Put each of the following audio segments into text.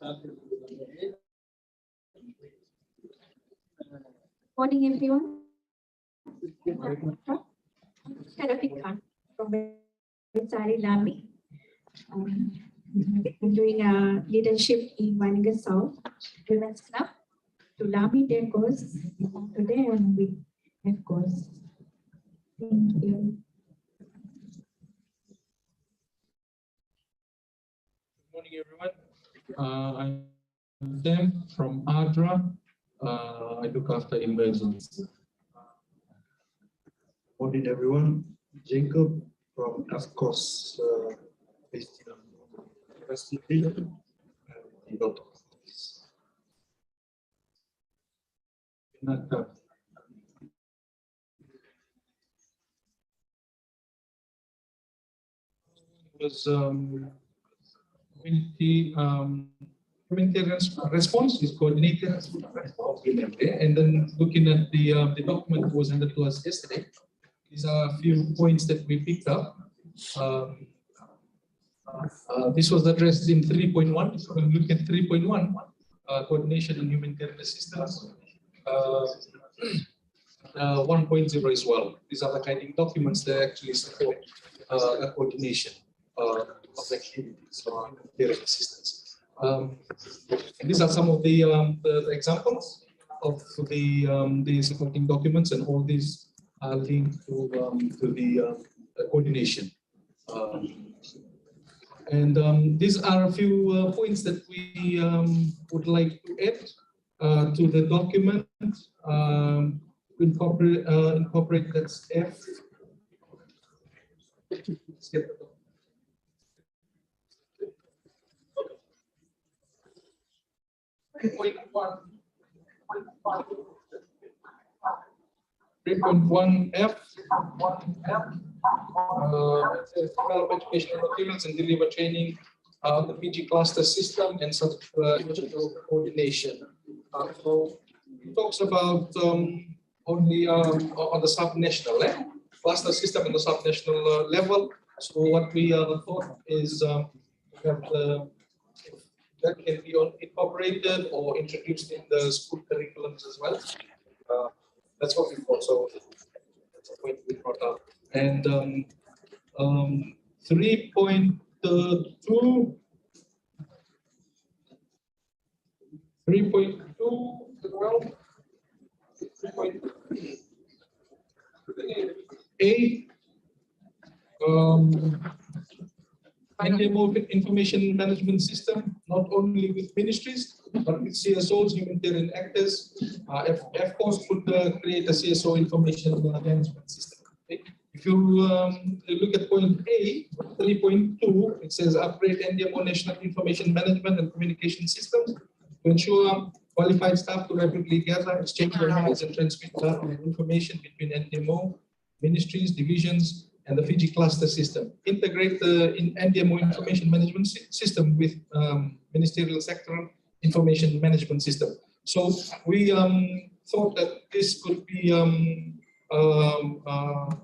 Morning, everyone. Hello, Tika from Sari Lami. I'm doing a leadership in Waninga South Women's Club. To Lami, their course today, and we have course. Thank you. Good morning, everyone. I'm Sam from ADRA. I look after emergencies. Morning, everyone. Jacob from AFCOS, based in University and Dot. Was humanitarian response is coordinated, and then looking at the document was handed to us yesterday. These are a few points that we picked up. This was addressed in 3.1. So when we look at 3.1, coordination and humanitarian assistance. 1.0 as well. These are the guiding documents that actually support a coordination of activities for humanitarian assistance. And these are some of the examples of the supporting documents, and all these are linked to the coordination. These are a few points that we would like to add to the document. Incorporate that's F. Let's get the document. 3.1F. Develop educational materials and deliver training, the PG cluster system and coordination. So it talks about only on the sub-national level, cluster system and the sub-national level. So what we thought is that can be incorporated or introduced in the school curriculums as well. That's what we thought. So that's a point we brought up. And 3.2 as well. 3.8 NDMO information management system, not only with ministries, but with CSOs, humanitarian actors. FCOS could create a CSO information management system. Okay? If you look at point A, 3.2, it says upgrade NDMO national information management and communication systems to ensure qualified staff to rapidly gather, exchange analyze, and transmit data and information between NDMO, ministries, divisions, and the Fiji cluster system. Integrate the NDMO information management system with ministerial sectoral information management system. So we thought that this could be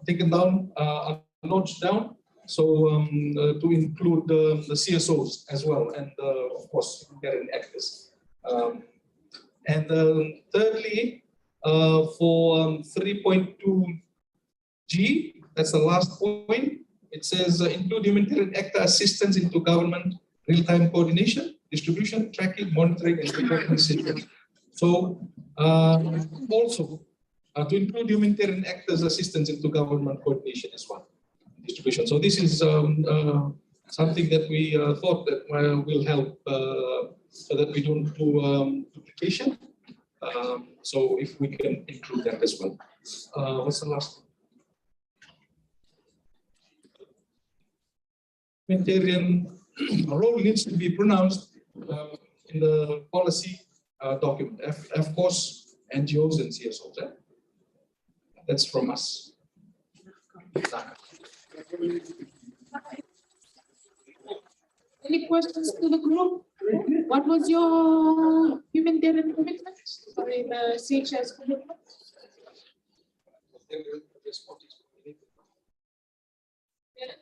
taken down, a notch down, so to include the CSOs as well, and of course, humanitarian actors. And thirdly, for 3.2G, that's the last point. It says include humanitarian actor assistance into government real-time coordination, distribution, tracking, monitoring, and reporting systems. So also to include humanitarian actors assistance into government coordination as well, distribution. So this is something that we thought that will help so that we don't do duplication. So if we can include that as well. What's the last one? Humanitarian role needs to be pronounced in the policy document. Of course, NGOs and CSOs. That's from us. Any questions to the group? What was your humanitarian commitment? Sorry, the CHS commitment?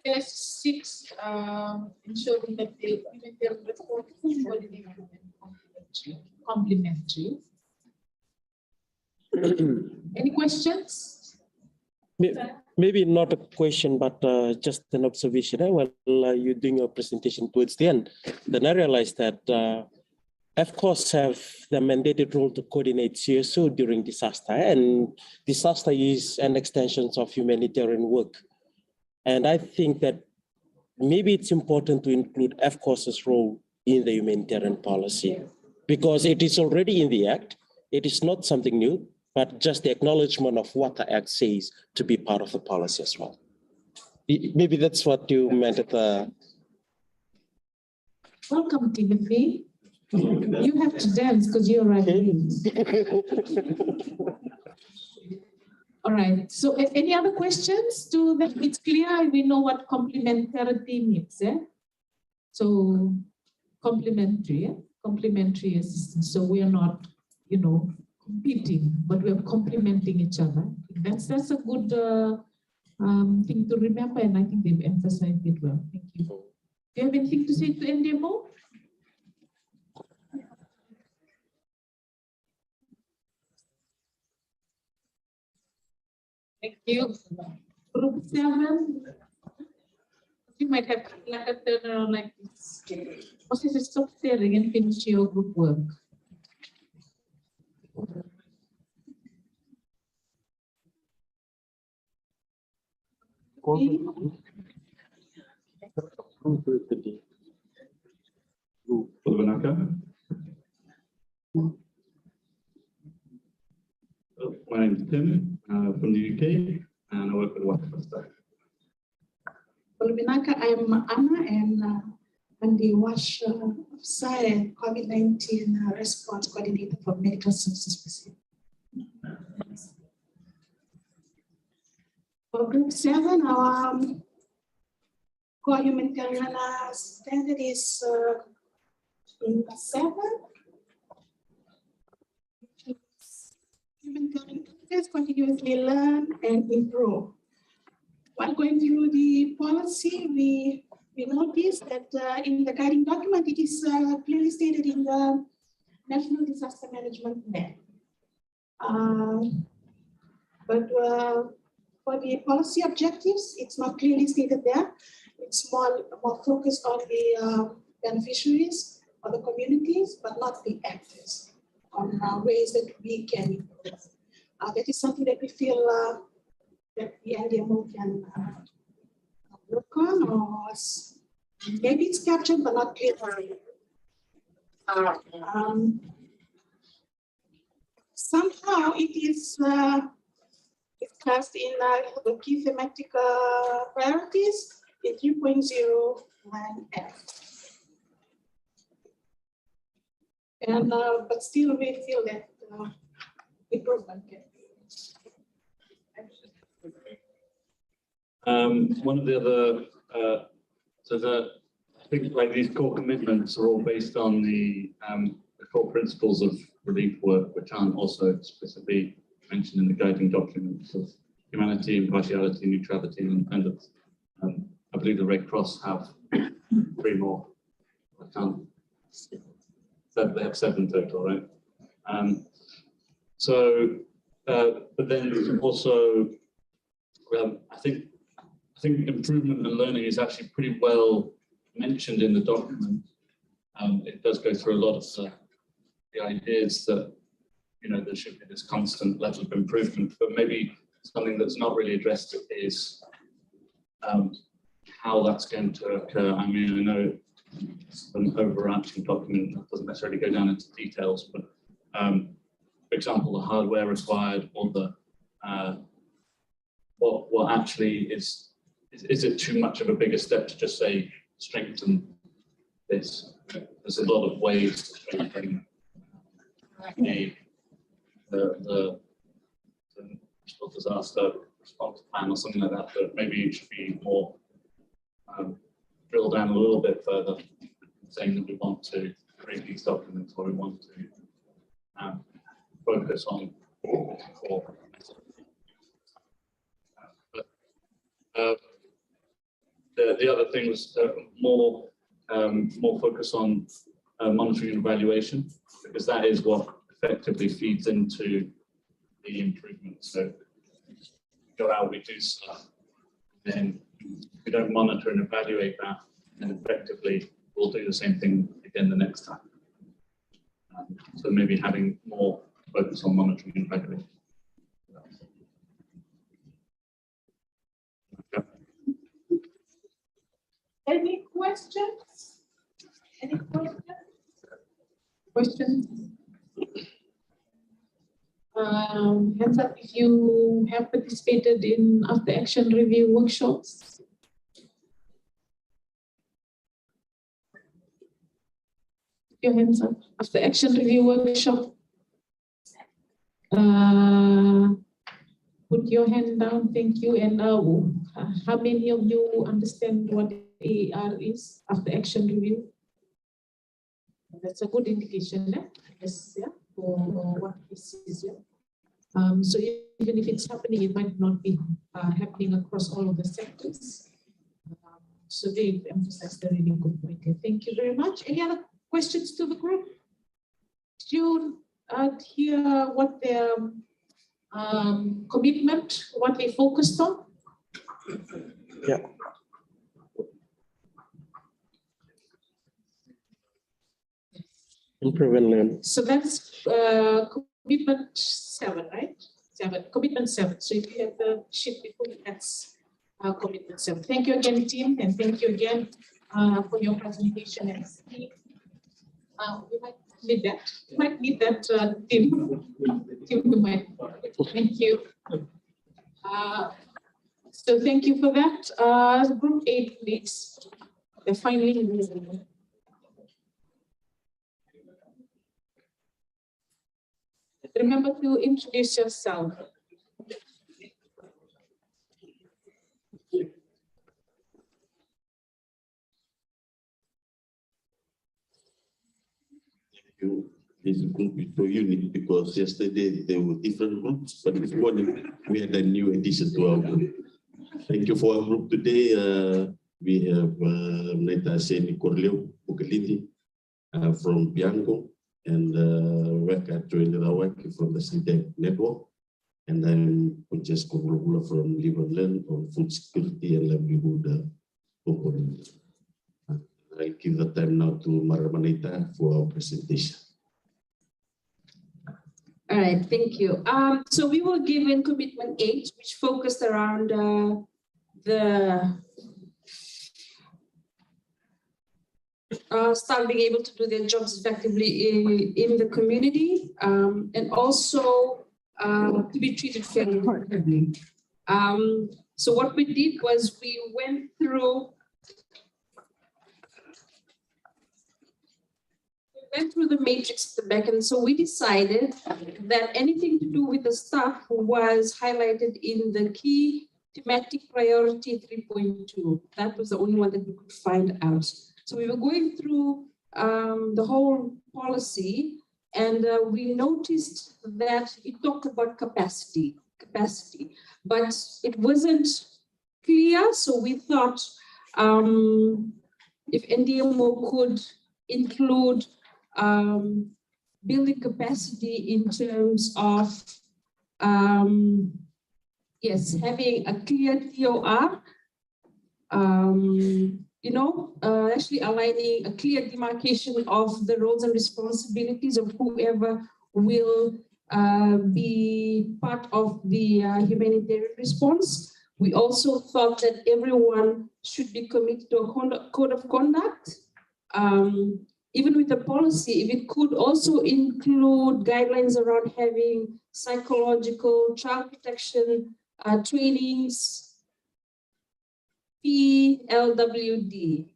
There's 6 ensuring that the humanitarian response is coordinated. complementary. Any questions? Maybe not a question, but just an observation. While you're doing your presentation towards the end, then I realized that FCOS have the mandated role to coordinate CSO during disaster, and disaster is an extension of humanitarian work. And I think that maybe it's important to include FCOS's role in the humanitarian policy, because it is already in the Act. It is not something new, but just the acknowledgement of what the Act says to be part of the policy as well. Maybe that's what you meant at the... Welcome, Timothy. You have to dance because you're right. All right, so any other questions to that? It's clear we know what complementarity means, eh? So complementary, eh? Complementary assistance. So we are not, you know, competing, but we are complementing each other. That's a good thing to remember, and I think they've emphasized it well. Thank you. Do you have anything to say to NDMO? Thank you. Group 7. You might have to turn around like this. Also, just stop staring and finish your group work. My name is Tim from the UK, and I work with WASH. I'm Anna, and I'm the WASH officer and COVID-19 response coordinator for Medical Services Pacific. For Group 7, our core humanitarian standard is in 7. Humanitarian actors continuously learn and improve. While going through the policy, we noticed that in the guiding document, it is clearly stated in the National Disaster Management Plan. But for the policy objectives, it's not clearly stated there. It's more focused on the beneficiaries or the communities, but not the actors, on ways that we can improve. That is something that we feel that the NDMO can work on, or maybe it's captured, but not clear. Somehow it is discussed in the key thematic priorities in 3.01F. And but still we feel that improvement can be. One of the other, I think like these core commitments are all based on the core principles of relief work, which aren't also explicitly mentioned in the guiding documents of humanity, impartiality, neutrality, and independence. I believe the Red Cross have 3 more. I can't. They have 7 total, right? But then also, I think improvement and learning is actually pretty well mentioned in the document. It does go through a lot of the ideas that, you know, there should be this constant level of improvement, but maybe something that's not really addressed is how that's going to occur. I mean, I know it's an overarching document that doesn't necessarily go down into details, but for example, the hardware required, or the what actually is it too much of a bigger step to just say strengthen this? There's a lot of ways to strengthen the disaster response plan or something like that, but maybe it should be more drill down a little bit further, saying that we want to create these documents, or we want to focus on core. The other thing was more focus on monitoring and evaluation, because that is what effectively feeds into the improvement. So go out, we do stuff, then we don't monitor and evaluate that, and effectively we'll do the same thing again the next time. So maybe having more focus on monitoring and evaluation. Any questions? Any questions? Questions? Hands up if you have participated in after action review workshops. Your hands up. After action review workshop. Put your hand down. Thank you. And how many of you understand what AR is after action review? That's a good indication, I guess, yeah, for what this is. Yeah. So even if it's happening, it might not be happening across all of the sectors. So they emphasize the really good point here. Thank you very much. Any other questions to the group? Did you hear what their commitment, what they focused on? Yeah. Improve and learn. So that's commitment 7, right? 7, commitment 7. So if you have the sheet before, that's commitment 7. Thank you again, team, and thank you again for your presentation and speak. We might need that. We might need that, team. We might. Thank you. So thank you for that. Group 8, please. They're finally. Remember to introduce yourself. This group is so unique because yesterday there were different groups, but this morning we had a new addition to our group. Thank you for our group today. We have Neta Seni Corleo Bukalindi from Bianco, and Weka Joined from the Syntec Network. And I'm Francesco Rogula from Liverland on food security and livelihood component. I give the time now to Maramanita for our presentation. All right, thank you. So we were given commitment 8, which focused around the staff being able to do their jobs effectively in the community, and also to be treated fairly. So what we did was we went through the matrix at the back, and so we decided that anything to do with the staff was highlighted in the key thematic priority 3.2. That was the only one that we could find out. So we were going through the whole policy, and we noticed that it talked about capacity, but it wasn't clear. So we thought if NDMO could include building capacity in terms of yes, having a clear TOR, actually aligning a clear demarcation of the roles and responsibilities of whoever will be part of the humanitarian response. We also thought that everyone should be committed to a code of conduct. Even with the policy, if it could also include guidelines around having psychological, child protection trainings, PLWD.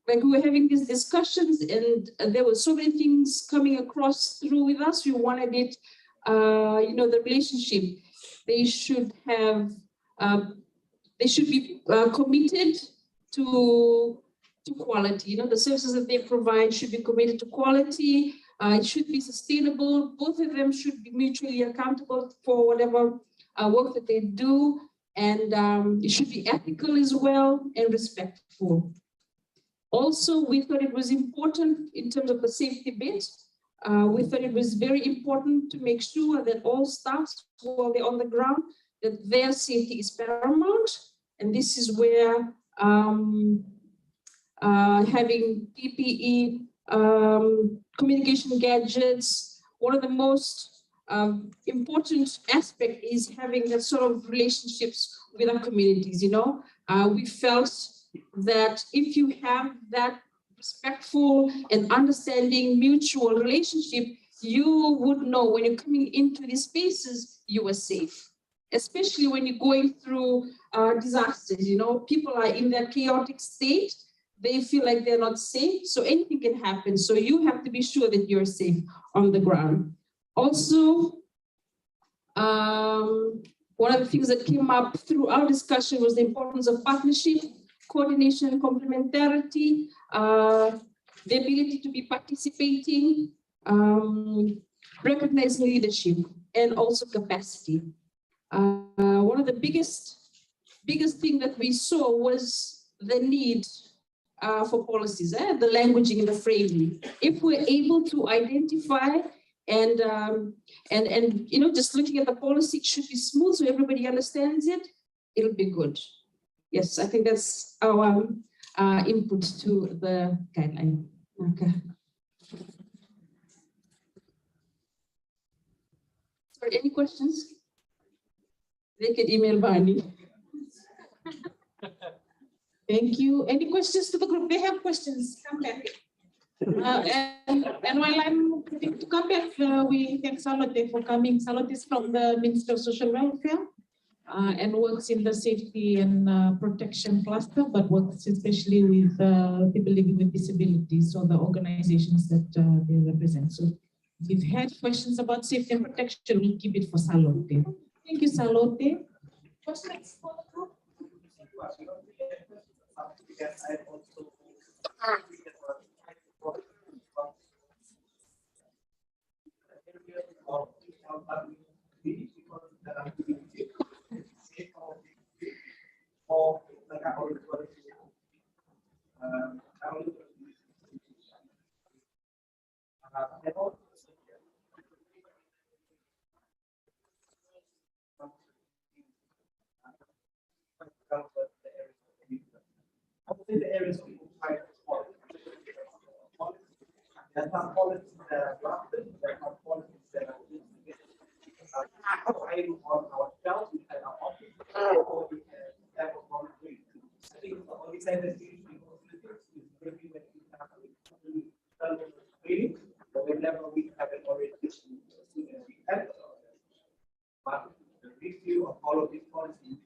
Like we were having these discussions, and there were so many things coming across through with us. We wanted it, the relationship. They should have, they should be committed to quality. The services that they provide should be committed to quality. It should be sustainable. Both of them should be mutually accountable for whatever work that they do, and it should be ethical as well and respectful. Also, we thought it was important in terms of the safety bit. We thought it was very important to make sure that all staff, while they're on the ground, that their safety is paramount. And this is where having PPE, communication gadgets, one of the most important aspect is having that sort of relationships with our communities. You know, we felt that if you have that respectful and understanding mutual relationship, you would know when you're coming into these spaces, you are safe. Especially when you're going through disasters, you know, people are in that chaotic state. They feel like they're not safe, so anything can happen. So you have to be sure that you're safe on the ground. Also, one of the things that came up through our discussion was the importance of partnership, coordination, complementarity, the ability to be participating, recognizing leadership, and also capacity. One of the biggest thing that we saw was the need for policies, the languaging and the framing. If we're able to identify and you know, just looking at the policy, it should be smooth so everybody understands it, it'll be good. Yes, I think that's our input to the guideline. Okay. Sorry, any questions? They can email Barney. Thank you. Any questions to the group? They have questions. Come back. And while I'm going to come back, we thank Salote for coming. Salote is from the Ministry of Social Welfare and works in the safety and protection cluster, but works especially with people living with disabilities, so the organizations that they represent. So if you've had questions about safety and protection, we'll keep it for Salote. Thank you, Salote. Questions for the group? The areas people try to support. There are some policies that are drafted, there are some policies that are trying on ourselves, we have our office, or we have a monitoring. I think the only time that we is maybe when we have training, but whenever we have an orientation, as soon as we have it. But the review of all of these policies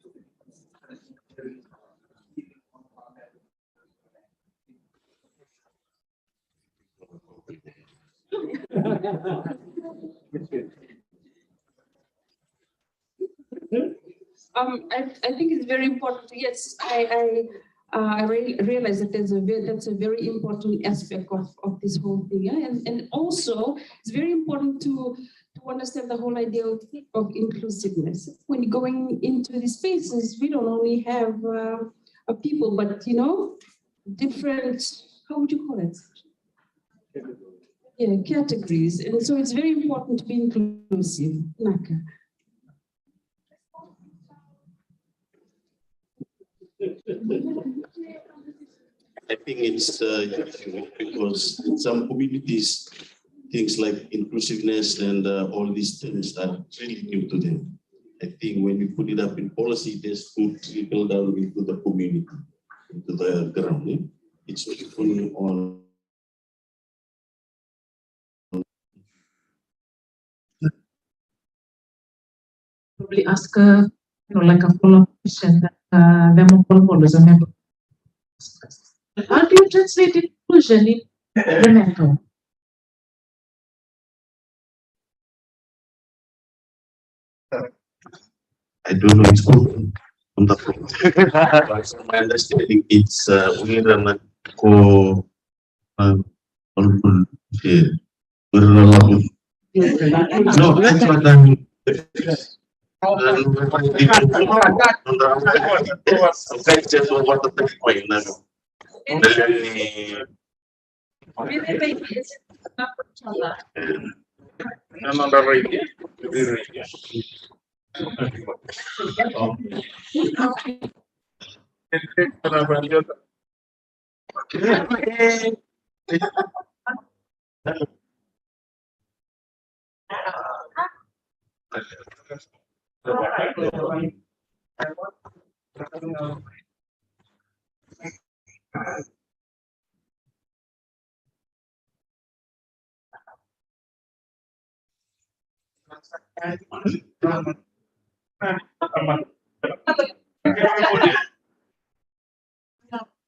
I think it's very important. Yes, I realize that that's a very important aspect of this whole thing. Yeah? And also, it's very important to understand the whole idea of inclusiveness. When going into these spaces, we don't only have people, but, you know, different, how would you call it? Yeah, categories. And so it's very important to be inclusive. Naka. I think it's because in some communities, things like inclusiveness and all these things are really new to them. I think when you put it up in policy, this could trickle down into the community, into the ground. Yeah? It's really on. Probably ask like a follow-up question that them followers are never. How do you translate inclusion in the I don't know, it's good on the phone. My understanding it's we're not go no, that's what I mean.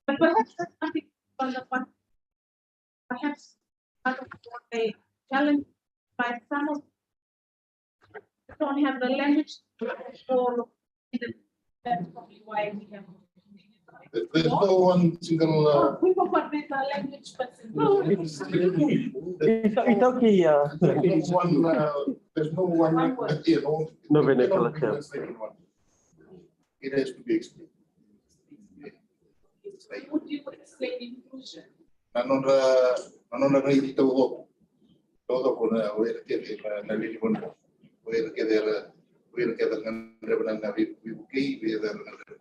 Perhaps that's something perhaps part of what they challenge by some of don't have the language or that's probably why we have. There's no one single. We forgot with the language person. It's okay, yeah. There's no one. No vernacular term. It has to be explained. Would you explain inclusion? Nanonda ngai tau todo kuna wera ke na lili mon wera ke ngandre bana na vi buki wera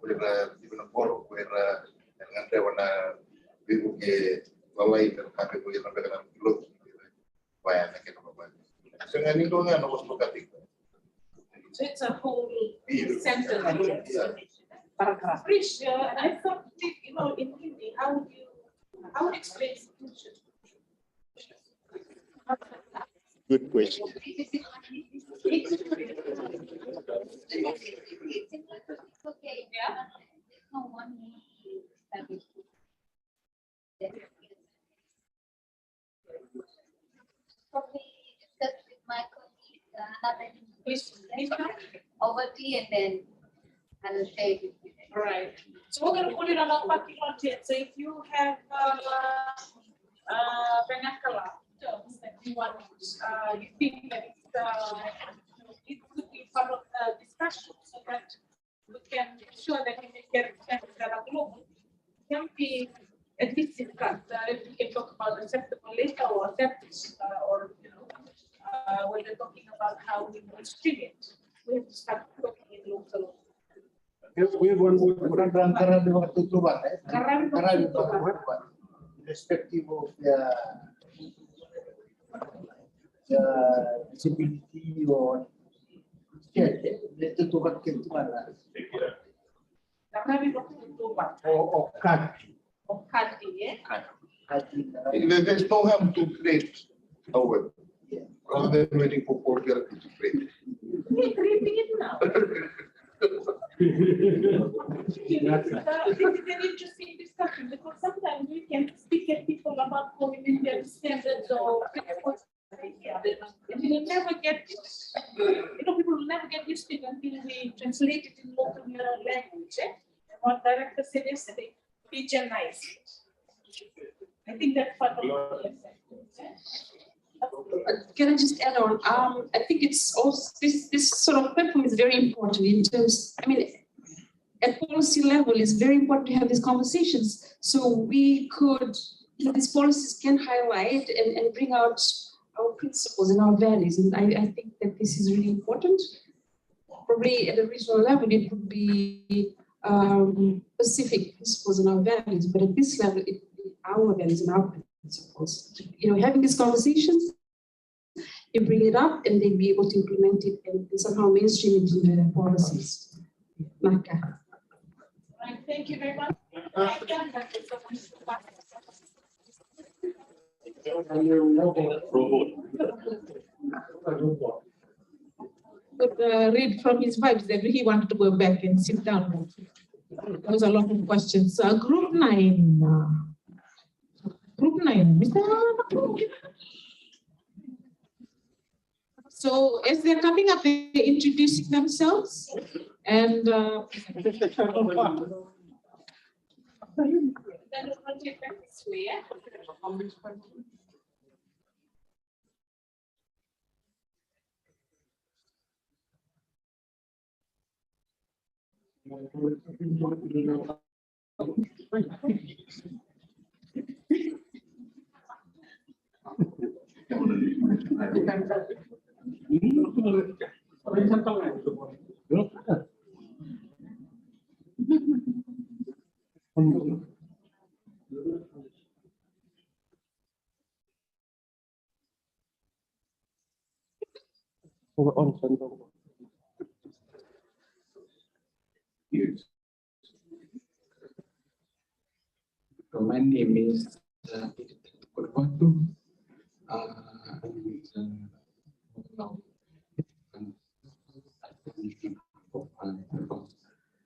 wera ibana poro wera ngandre bana vi buki lalai dan kami wera bana lo waya na ke no ba sengani do na no spokati. So it's a whole sentence. Rich, I thought, you know, in Hindi, how would you explain inclusion? Good question. Over tea and then I'll share it with you. All right. So we're going to put it on our parking lot here. So if you have vernacular terms that you want, you think that it could be part of the discussion so that we can ensure that we get expenses that are global. It can be at least discussed. If we can talk about acceptable later or acceptance or, you know, when we're talking about how we will stream it, we have to start talking in local. Irrespective of the disability or There's no harm to create a web rather than waiting for vulgarity to create. We're creating it now. This is an interesting discussion because sometimes we can speak at people about humanitarian standards or principles. And we will never get, you know, people will never get used to it until we translate it in local language. And what director said yesterday, regionalize it. I think that's part of the effect. Can I just add on? I think it's also this sort of platform is very important in terms. I mean, at policy level, it's very important to have these conversations. So we could, you know, these policies can highlight and bring out our principles and our values. And I think that this is really important. Probably at a regional level, it would be specific principles and our values. But at this level, our values and our principles. You know, having these conversations, you bring it up and they'll be able to implement it and somehow mainstream it in the policies. Maka. Right, thank you very much. Could read from his vibes that he wanted to go back and sit down. There was a lot of questions. Group 9. Group 9. Mr. So as they're coming up, they're introducing themselves and My name is Kurwatu.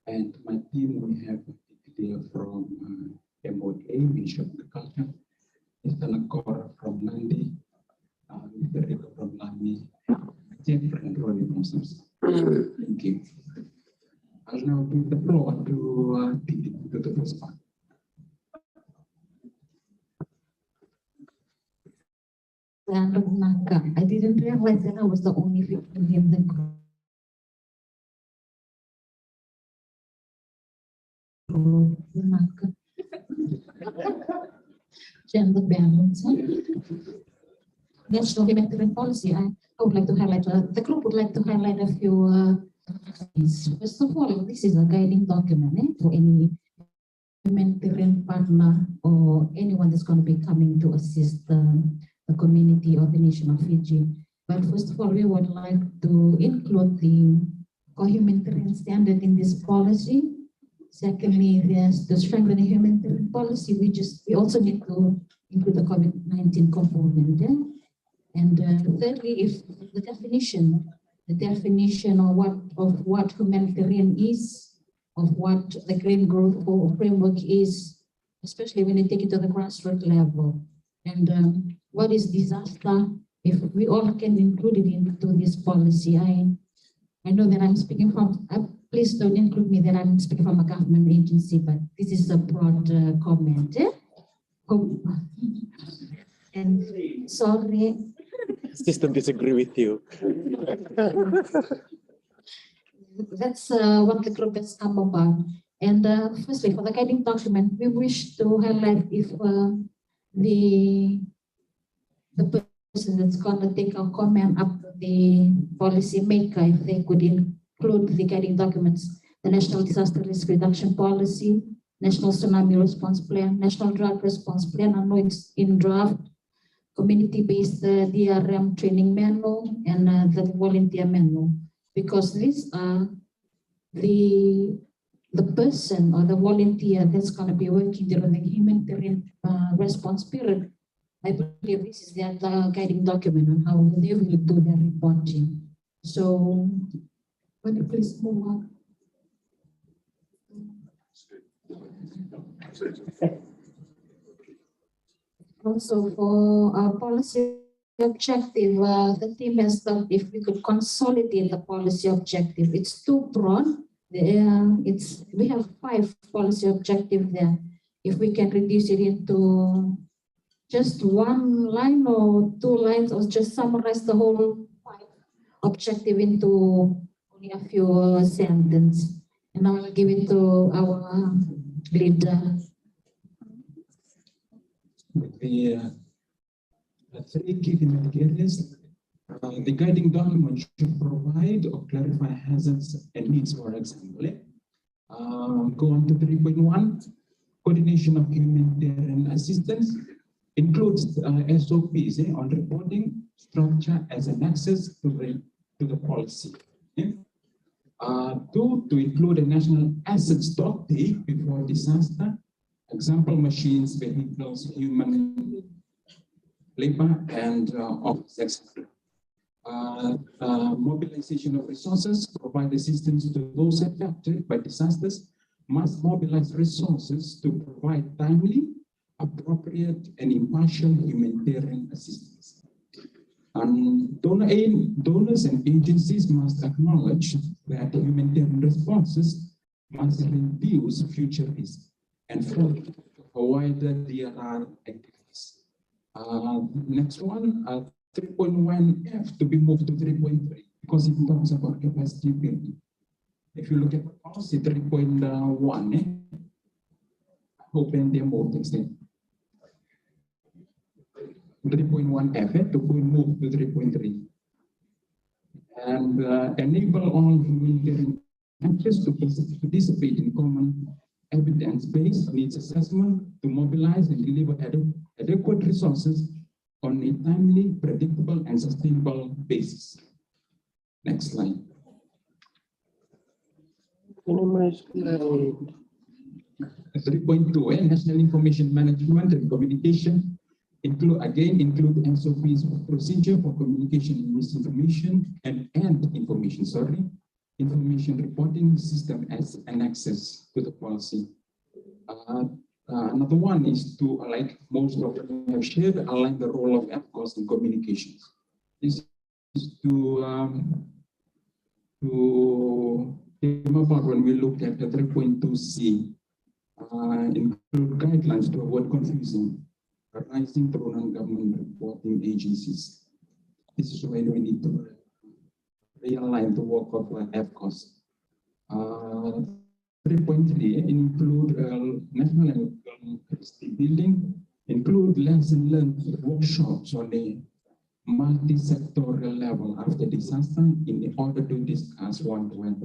And my team, we have here from MOA, Ministry of Agriculture, Mr. Nakor from Nandi, Mr. Rico from Lami, Jeff and Ronnie from Samsung. Thank you. I'll now give the floor to the first part. I didn't realize that I was the only victim in the group. Gender balance. National Humanitarian Policy. I would like to highlight, the group would like to highlight a few things. First of all, this is a guiding document for any humanitarian partner or anyone that's going to be coming to assist the community or the nation of Fiji. But first of all, we would like to include the humanitarian standard in this policy. Secondly, there's the strengthening humanitarian policy. We also need to include the COVID-19 component there. And thirdly, if the definition of what humanitarian is, of what the green growth framework is, especially when you take it to the grassroots level. And what is disaster, if we all can include it into this policy. I know that I'm speaking from, please don't include me that I'm speaking from a government agency, but this is a broad comment. And sorry. System disagree with you. That's what the group has come about. And firstly, for the guiding document, we wish to highlight if the person that's going to take a comment up to the policy maker, if they could include the guiding documents, the National Disaster Risk Reduction Policy, National Tsunami Response Plan, National Drought Response Plan, I know it's in draft, community-based DRM training manual, and the volunteer manual, because these are the person or the volunteer that's going to be working during the humanitarian response period. I believe this is their guiding document on how they will do their reporting. So, can you please move on? Also, for our policy objective, the team has thought if we could consolidate the policy objective. It's too broad. We have 5 policy objectives there. If we can reduce it into just 1 line or 2 lines, or just summarize the whole 5 objective into only a few sentences. And I will give it to our leader. The 3 key thematic areas, the guiding document should provide or clarify hazards and needs, for example. Go on to 3.1, coordination of humanitarian assistance includes SOPs on reporting, structure as an access to the policy. 2, to include a national asset stock take before disaster, example machines, vehicles, human labor, and office, etc. Mobilization of resources, provide assistance to those affected by disasters, must mobilize resources to provide timely, appropriate, and impartial humanitarian assistance. And donors and agencies must acknowledge that humanitarian responses must reduce future risk and further wider DRR activities. Next one, 3.1F to be moved to 3.3 because it talks about capacity building. If you look at the policy 3.1, open the more things there. 3.1F to move to 3.3. And enable all humanitarian actors to participate in common evidence-based needs assessment to mobilize and deliver adequate resources on a timely, predictable, and sustainable basis. Next slide. 3.2, National Information Management and Communication include SOPs procedure for communication and misinformation and information, information reporting system as an access to the policy. Another one is to, like most of them have shared, align the role of FCOS in communications. This is to came about when we looked at the 3.2C, include guidelines to avoid confusion arising through non-government reporting agencies. This is where we need to realign the work of FCOS. 3.3 include national capacity building, include lesson learned workshops on a multi-sectorial level after disaster in order to discuss what went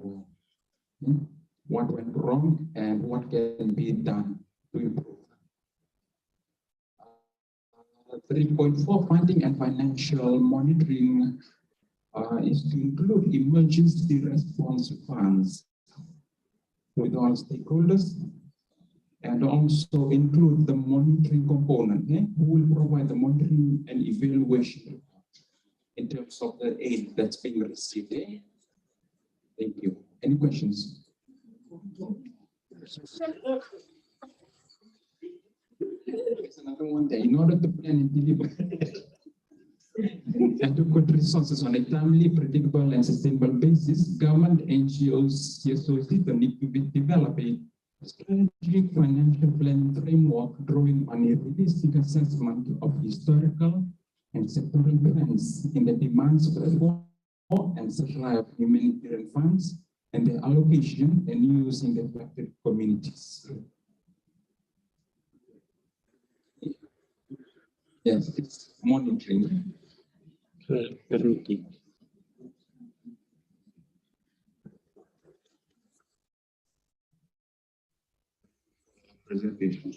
wrong and what can be done to improve. 3.4 funding and financial monitoring is to include emergency response funds with all stakeholders and also include the monitoring component, who will provide the monitoring and evaluation in terms of the aid that's being received. Thank you. Any questions? There's another one there. In order to plan and deliver adequate resources on a timely, predictable, and sustainable basis, government, NGOs, CSOs need to develop a strategic financial planning framework drawing on a realistic assessment of historical and sectoral trends in the demands for and supply of humanitarian funds and their allocation and use in the affected communities. Yes, it's monitoring. Presentation.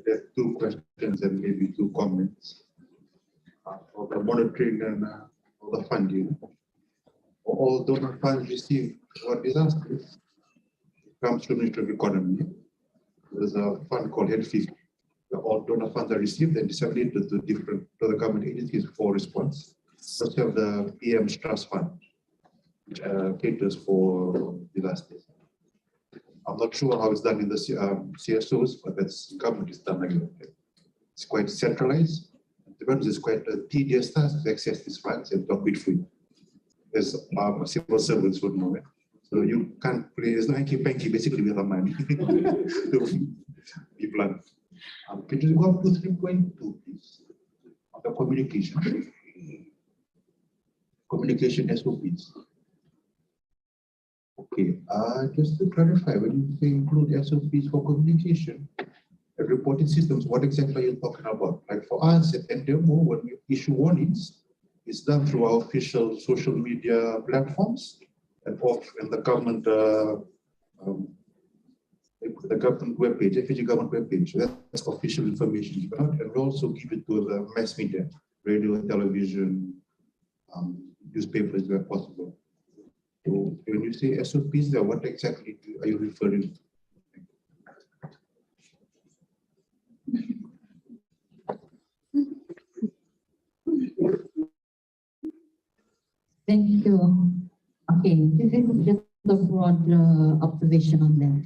There are 2 questions and maybe 2 comments. For the monitoring and for the funding. All donor funds received for disasters. It comes to the Ministry of Economy. There's a fund called Head 50. All donor funds are received and disseminated to the government agencies for response. We also have the PM's Trust Fund, which caters for disasters. I'm not sure how it's done in the CSOs, but that's government is done like that. It's quite centralized. It's quite a tedious task to access these funds and talk with free. As civil servants would know it. So you can't play, there's no hanky-panky basically with the money. To be blunt. Could you go up to 3.2, please? On the communication. Communication SOPs. Okay, just to clarify, when you say include SOPs for communication and reporting systems, what exactly are you talking about? Like for us at NDMO, when we issue warnings, it's done through our official social media platforms and the government webpage, FG government webpage. That's official information. And we also give it to the mass media, radio, television, newspapers where possible. So when you say SOPs, what exactly are you referring to? Thank you. Okay, this is just a broad observation on that.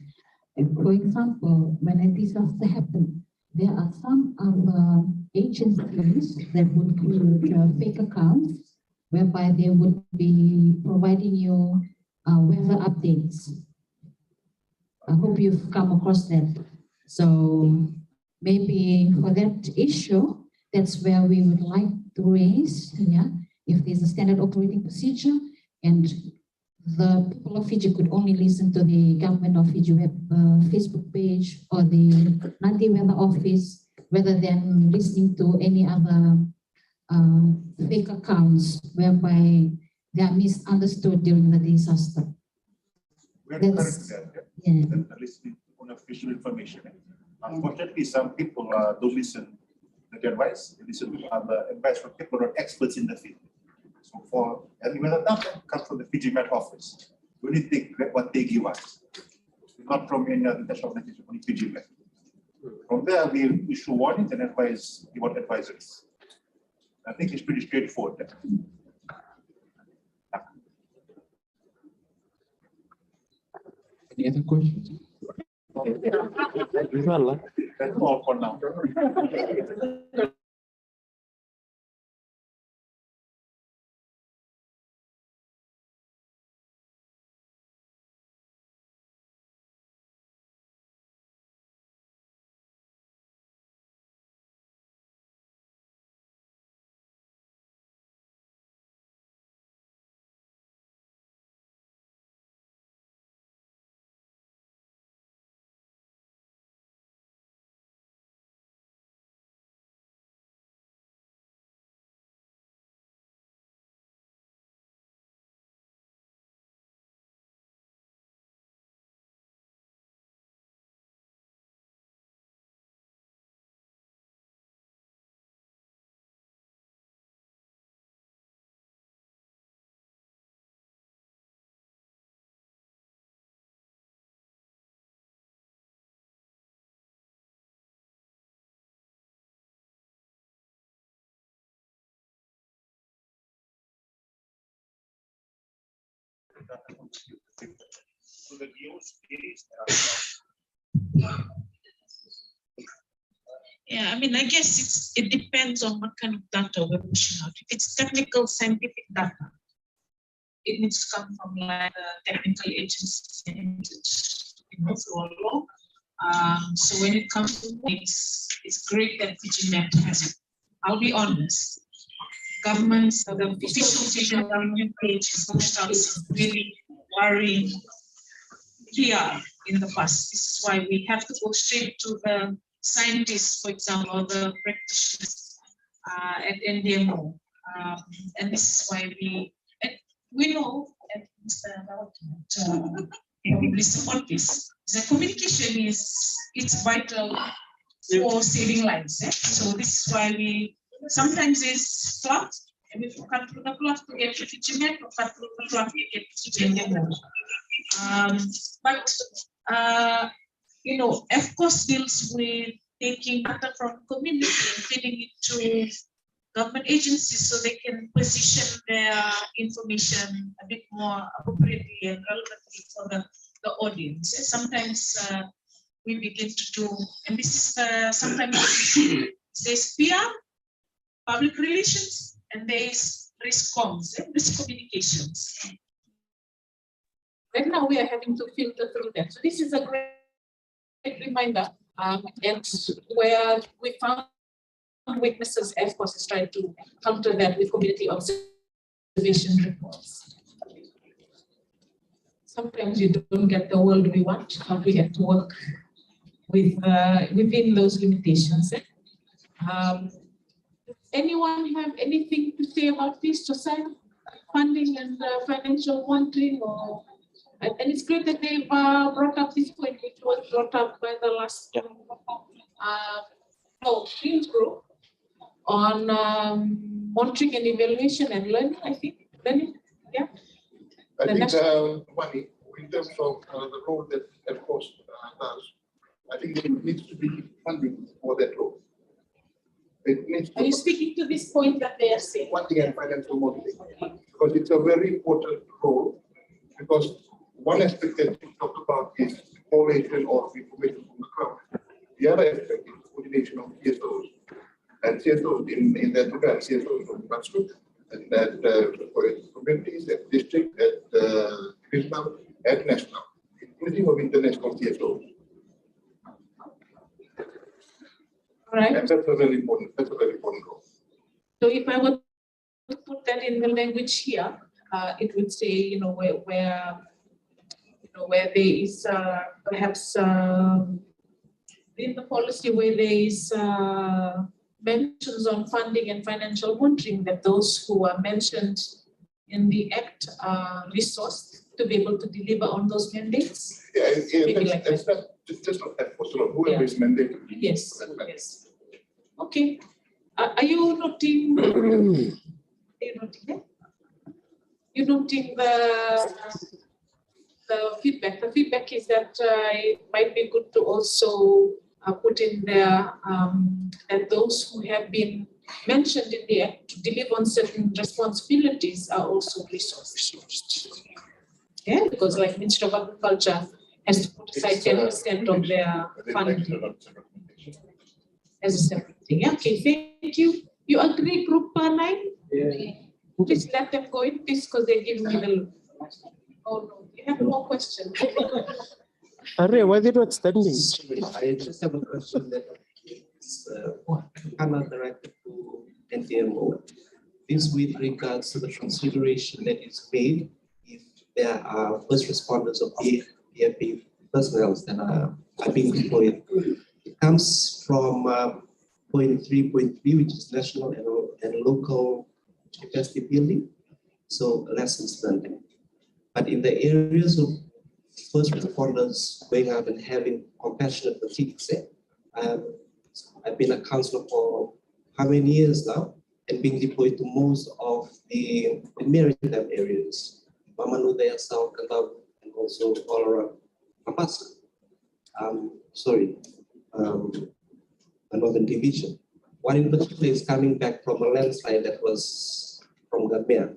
For example, when a disaster happens, there are some other agencies that would create fake accounts whereby they would be providing you weather updates. I hope you've come across that. So maybe for that issue, that's where we would like to raise, if there's a standard operating procedure and the people of Fiji could only listen to the government of Fiji web Facebook page or the Nanti Weather Office rather than listening to any other fake accounts whereby they are misunderstood during the disaster. We're That's- encouraged that, Yeah. that listening to unofficial information. Unfortunately, some people don't listen to the advice. They listen to other advice from people who are experts in the field. So and when that comes from the Fiji Met office, we need to take what they give us, not from any other international organization, only Fiji Met. From there, we issue warnings and advise what advisors. I think it's pretty straightforward. Any other questions? That's all for now. So the news is Yeah, I mean, I guess it depends on what kind of data we're pushing out. If it's technical, scientific data, it needs to come from like technical agencies and through a law. So when it comes to it's great that Met has it. I'll be honest. Governments, the official Fijian government page is pushed out some really worrying PR in the past. This is why we have to go straight to the scientists, for example, or the practitioners at NDMO. And this is why we know, and Mr. Lawat probably support this. The communication it's vital for saving lives. So this is why we sometimes it's flat, and if you cut through the cloth to get to Fijian, or cut through the cloth to get to NDMO. But you know, EFCOS deals with taking data from community and feeding it to government agencies so they can position their information a bit more appropriately and relevantly for the audience. Sometimes we begin to do, and this is sometimes there's PR, public relations, and there's risk comms, risk communications. Right now we are having to filter through that. So this is a great reminder, and where we found weaknesses, EFCOS is trying to counter that with community observation reports. Sometimes you don't get the world we want, but we have to work with within those limitations. Anyone have anything to say about this, Josiah? Funding and financial monitoring, or and it's great that they've brought up this point, which was brought up by the last field group on monitoring and evaluation and learning, I think. Learning, yeah. I think money, in terms of the role that EFCOS does, I think there needs to be funding for that role. It needs to. Are you speaking to this point that they are saying? Funding and financial modeling, because it's a very important role, because one aspect that you talked about is formation of information from the ground. The other aspect is coordination of CSOs. And CSOs in that regard, CSOs from grassroots, and that for communities, at district, at divisional, at national, including of international CSOs. Right. And that's a very important role. So if I were to put that in the language here, it would say, you know, where there is perhaps in the policy where there is mentions on funding and financial monitoring, that those who are mentioned in the Act are resourced to be able to deliver on those mandates? Yeah, Maybe like it's not just not that for sure. Whoever is mandated. Yes, yes. Okay. Are you noting? Are you noting that? You're noting the feedback. The feedback is that it might be good to also put in there that those who have been mentioned in the Act to deliver on certain responsibilities are also resourced. Yeah, because like Ministry of Agriculture has to put aside 10% of their funding as a separate thing. Yeah, okay, thank you. You agree, Group 9? Yeah. Please let them go in, please, because they're giving me the look. Oh no, you have more questions. Array, why are they not standing? I just have a question that is directed to NTMO. This with regards to the consideration that is made if there are first responders of PFP personnel that are being deployed. It comes from point 3.3, which is national and local capacity building, so lessons learned. But in the areas of first responders going out and having compassionate fatigue, I've been a counselor for how many years now, and being deployed to most of the maritime areas, Mamanudaya, South Kandab, and also all around Mapas. The Northern Division. One in particular is coming back from a landslide that was from Gambia.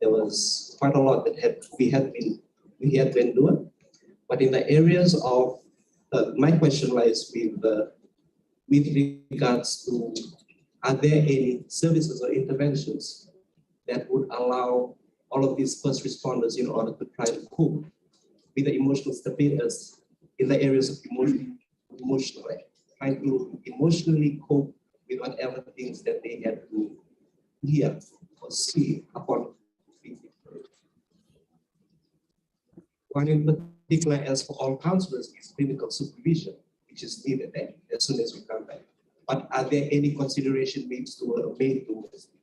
There was quite a lot that we had to endure, but in the areas of my question lies with regards to, are there any services or interventions that would allow all of these first responders in order to try to cope with the emotional stability in the areas of emotional, trying to emotionally cope with whatever things that they had to hear or see upon being deployed. One in particular, as for all counselors, is clinical supervision, which is needed as soon as we come back. But are there any consideration made towards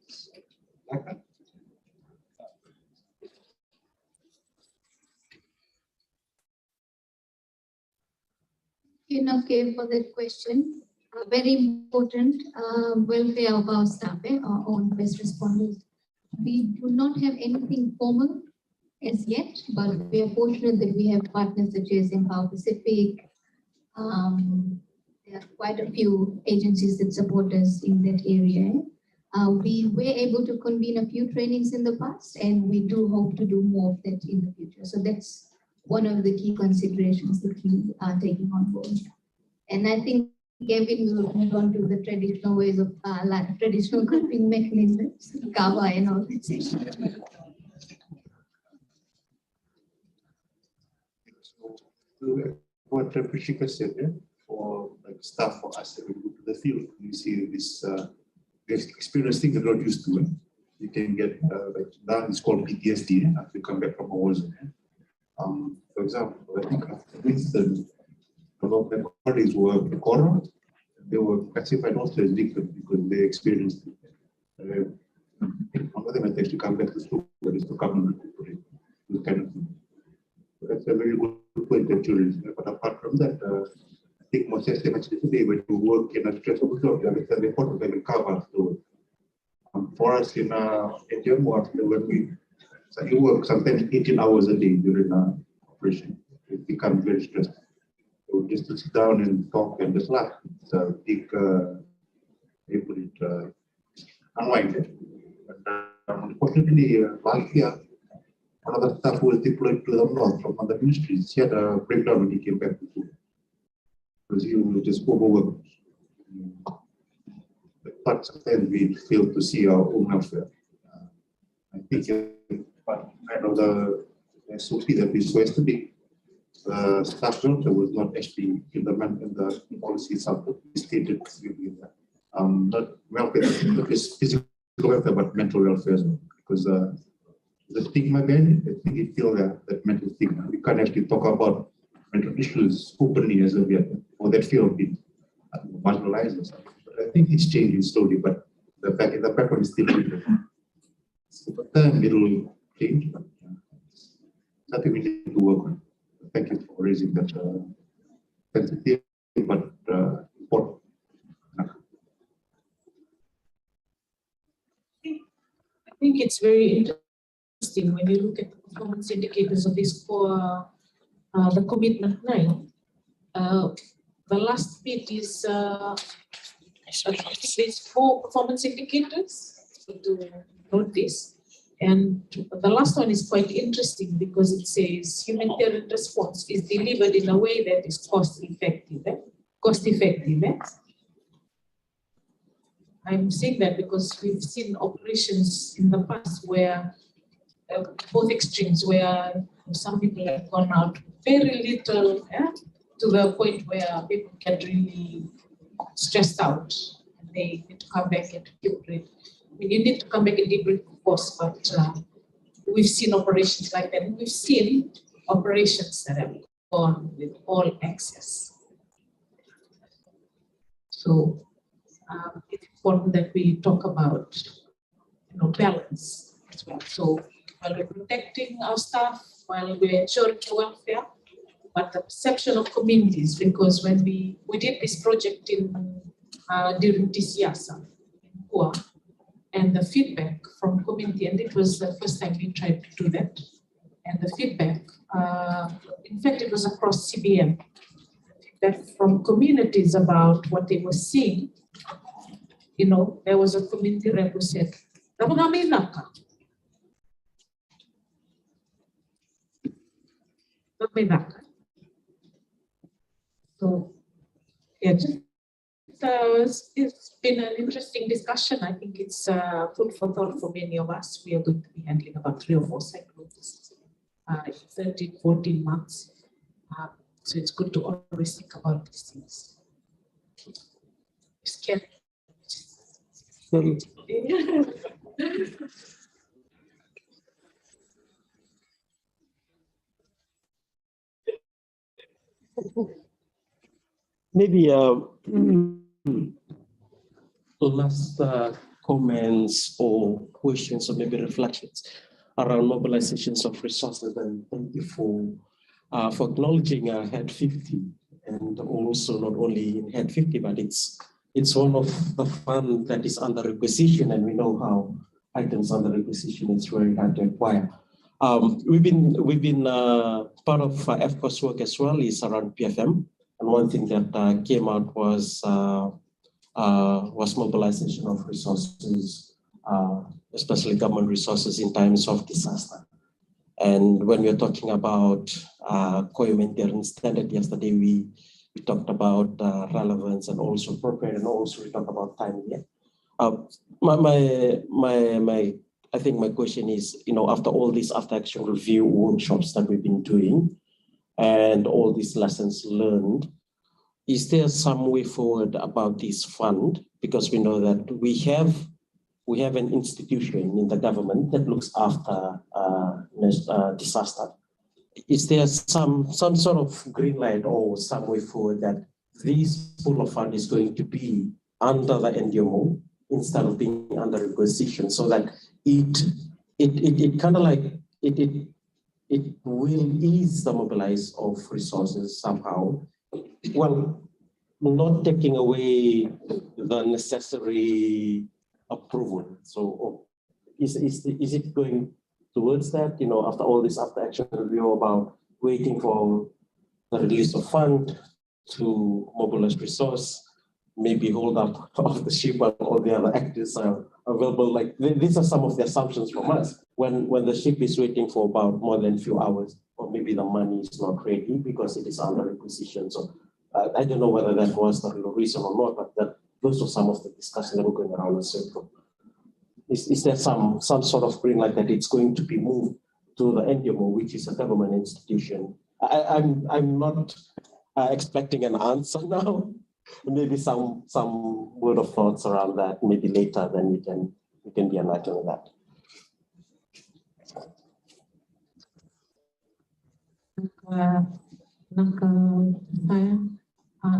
this? Like that? Okay, for that question. Very important welfare of our staff, our own best responders. We do not have anything formal as yet, but we are fortunate that we have partners such as Empower Pacific. There are quite a few agencies that support us in that area. We were able to convene a few trainings in the past, and we do hope to do more of that in the future. So that's one of the key considerations that we are taking on board. And I think Gavin will move on to the traditional ways of traditional coping mechanisms, cover and all that. What Prashika said, for like staff for us that we go to the field, you see this experience thing they're not used to it. You can get like that is called PTSD after you come back from a war zone. For example, I think after Winston, a lot of my colleagues were corona. They were classified also as victims because they experienced it. One of them had actually come back to school, but it's to come and recuperate. This kind of thing. So that's a very good point that you raised. But apart from that, I think most actually today when you work in a stressful job, you have a report of cover. So for us in your work, when you work sometimes 18 hours a day during an operation, it becomes very stressful. So just to sit down and talk and just laugh, it's a big unwind. But unfortunately, last year, one of the staff who was deployed to the north from other ministries, he had a breakdown when he came back to school because he was just overworked. But sometimes we fail to see our own welfare. I think kind of the SOP that we saw yesterday, staff welfare was not actually implemented in the policy itself. We stated not welfare, not just physical welfare, but mental welfare as well. Because the stigma again, I think it feels that mental stigma. We can't actually talk about traditionalists openly as a or that fear of being marginalized or something. But I think it's changing slowly, but the background is still there. So over time, it will change, but something we need to work on. Thank you for raising that sensitive but important. I think it's very interesting when you look at the performance indicators of this for the commitment 9. The last bit is there's 4 performance indicators to note this. And the last one is quite interesting because it says humanitarian response is delivered in a way that is cost effective. I'm saying that because we've seen operations in the past where both extremes, where some people have gone out very little, to the point where people get really stressed out and they need to come back and recuperate. I mean, you need to come back and debrief, of course, but we've seen operations like that. And we've seen operations that have gone with all access. So it's important that we talk about, balance as well. So while we're protecting our staff, while we're ensuring the welfare, but the perception of communities, because when we did this project during Tisiasa in Kua, and the feedback from community, and it was the first time we tried to do that, and the feedback, in fact, it was across CBN, that from communities about what they were seeing, there was a community rep who said, so, yeah, it's been an interesting discussion. I think it's food for thought for many of us. We are going to be handling about 3 or 4 cyclones, 13, 14 months. So it's good to always think about these things. Scary. Maybe last comments or questions or maybe reflections around mobilizations of resources, and thank you for acknowledging Head 50, and also not only in Head 50, but it's one of the fund that is under requisition, and we know how items under requisition is very hard to acquire. We've been part of FCOS work as well is around PFM, and one thing that came out was mobilization of resources, especially government resources in times of disaster. And when we're talking about humanitarian standard, yesterday we talked about relevance and also appropriate, and also we talked about time. I think my question is, after all these after action review workshops that we've been doing and all these lessons learned, is there some way forward about this fund? Because we know that we have an institution in the government that looks after disaster. Is there some sort of green light or some way forward that this pool of fund is going to be under the NDMO instead of being under requisition, so that it kind of like it will ease the mobilize of resources somehow, well, not taking away the necessary approval. So is it going towards that, after all this after action review about waiting for the release of fund to mobilize resource, maybe hold up of the ship while all the other actors are available? Like these are some of the assumptions from us. When the ship is waiting for about more than a few hours, or maybe the money is not ready because it is under requisition. So I don't know whether that was the real reason or not, but those are some of the discussions that were going around the circle. Is there some sort of green light that it's going to be moved to the NDMO, which is a government institution? I'm not expecting an answer now. Maybe some word of thoughts around that. Maybe later, then we can be enlightened on that.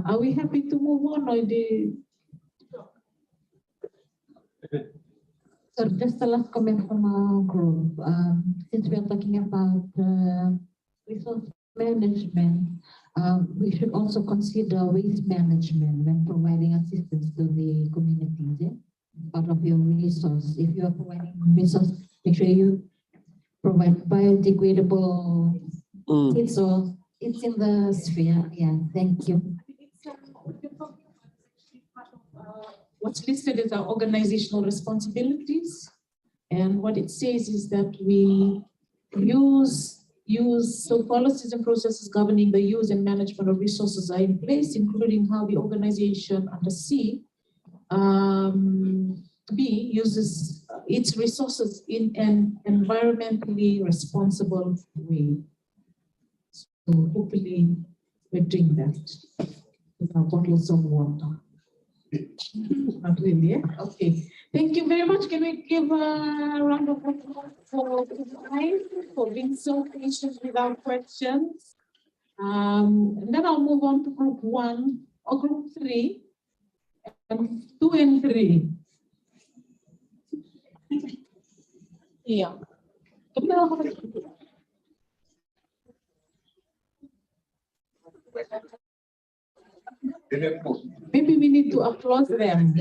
Are we happy to move on or do? So just the last comment from our group. Since we are talking about resource management, we should also consider waste management when providing assistance to the communities. Yeah? Part of your resource. If you are providing resource, make sure you provide biodegradable. It's in the sphere. Yeah, thank you. What's listed as our organizational responsibilities. And what it says is that we use so policies and processes governing the use and management of resources are in place, including how the organization under C B uses its resources in an environmentally responsible way. So hopefully we're doing that with our bottles of water. Not really, yeah? Okay. Thank you very much. Can we give a round of applause for being so patient with our questions? And then I'll move on to group 1 or group 3, and 2 and 3. Yeah. Maybe we need to applaud them.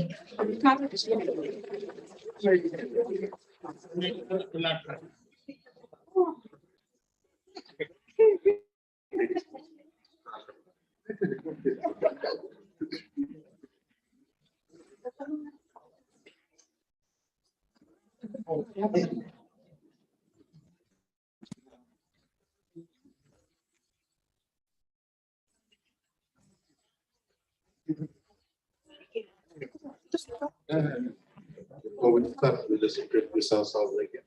Before we start with the secret results of the game.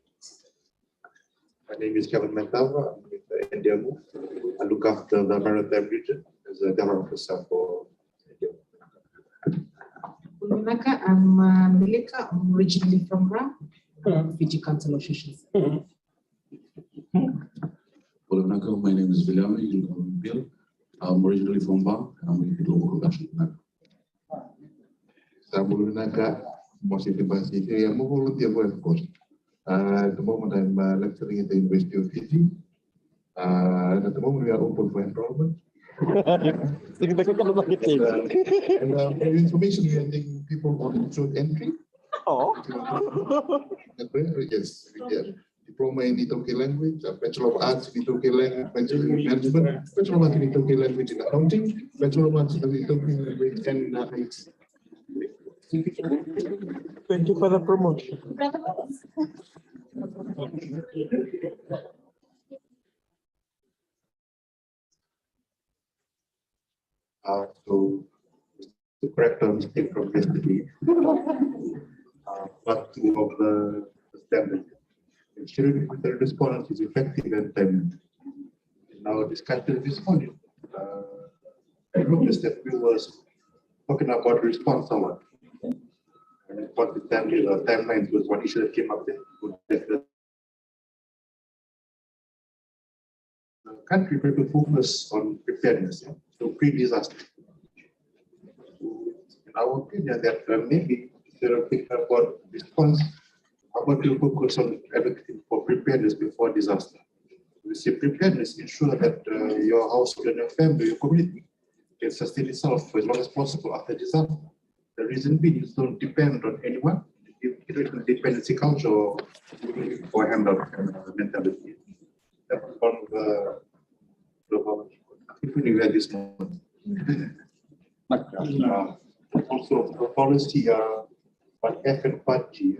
My name is Kevin Mentava. I'm with the India Move. I look after the maritime region as a government officer for India. I'm Melika. I'm originally from Ra, Fiji Council of Shishis. My name is William. I'm originally from Ba. I'm with the Global Production. I'm a volunteer for of course. At the moment, I'm lecturing at the University of Fiji. And at the moment, we are open for enrollment. And for information, we are taking people on short entry. Oh. Yes, yeah. Diploma in Itoke language, a Bachelor of Arts in Itoke language, Bachelor in Management, Bachelor of Arts in Itoke language in Accounting, Bachelor of Arts in Itoke language and IT. Thank you for the promotion. So, to correct a mistake from yesterday, part 2 of the standard. Ensuring the response is effective and timely. In our discussion this morning, I noticed that we were talking about response a lot. And what the timeline was one issue that came up there. The country had to focus on preparedness, so pre-disaster. In our opinion, that maybe instead of thinking about response, how about you focus on advocating for preparedness before disaster? We say preparedness ensure that your household and your family, your community can sustain itself for as long as possible after disaster. The reason being is don't depend on anyone. It's dependency culture or handle mentality. That was one of the global. I think we had this moment. Also, the policy, part F and part G.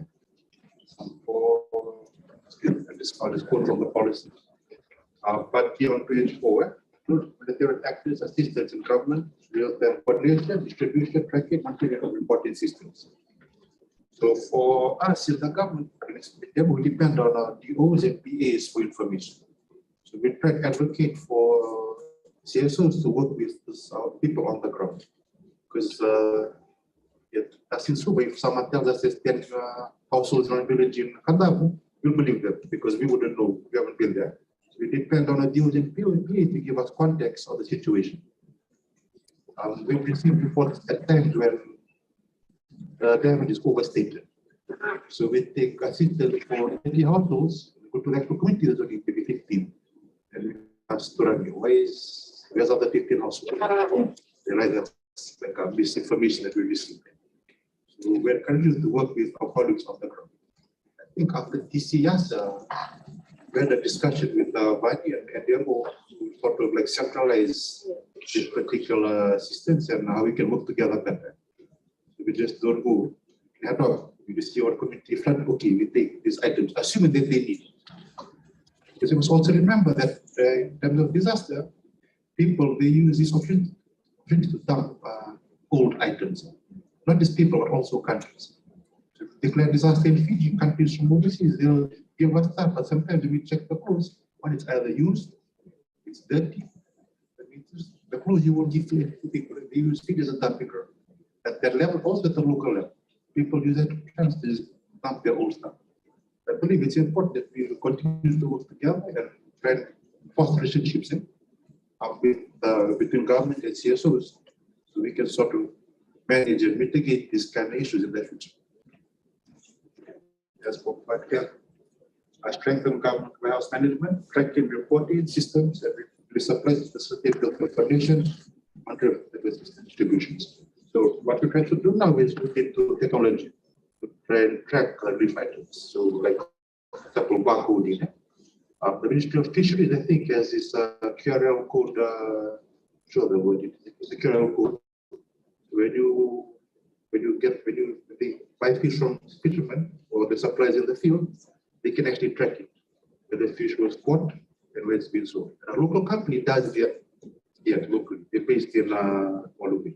This is quote from the policy. Part G on page 4. Humanitarian actors, assistance in government, real-time coordination, distribution, tracking, monitoring, and reporting systems. So for us in the government, we depend on our DOs and PAs for information. So we try to advocate for CSOs to work with our people on the ground. Because as in Suba, if someone tells us there's 10 households in a village in Kandavu, we'll believe them because we wouldn't know, we haven't been there. We depend on the DOJ and POP to give us context of the situation. We've received reports at times when the damage is overstated. So we take assistance for 20 households, we go to the actual community, there's only maybe 15. And we ask to run where's of the 15 households? They write that's like a misinformation that we received. So we're continuing to work with our colleagues on the ground. I think after TCS, we had a discussion with Vani and DMO to sort of like centralize this particular assistance and how we can work together better. So we just don't go head off. We see our community flood, okay, we take these items, assuming that they need. Because you must also remember that in terms of disaster, people, they use this opportunity to dump old items. Not just people, but also countries. So if we declare disaster in Fiji, countries from overseas, they'll give us stuff, but sometimes we check the clothes, when it's either used, it's dirty. The clothes you won't give to people, they use Fiji as a dumping ground. At that level, also at the local level, people use that chance to just dump their old stuff. I believe it's important that we continue to work together and try and foster relationships between government and CSOs, so we can sort of manage and mitigate these kind of issues in the future. As for I strengthen government warehouse management, tracking, reporting systems, and resupply the certificate of information under the business distributions. So what we're trying to do now is look into technology to try and track relief items. So like, for example, barcoding. The Ministry of Fisheries, I think, has this QRL code, sure the word, it's a QRL code. When they buy fish from fishermen or the suppliers in the field, they can actually track it, where the fish was caught and where it's been sold. And a local company does it here locally. They're based in Walubi.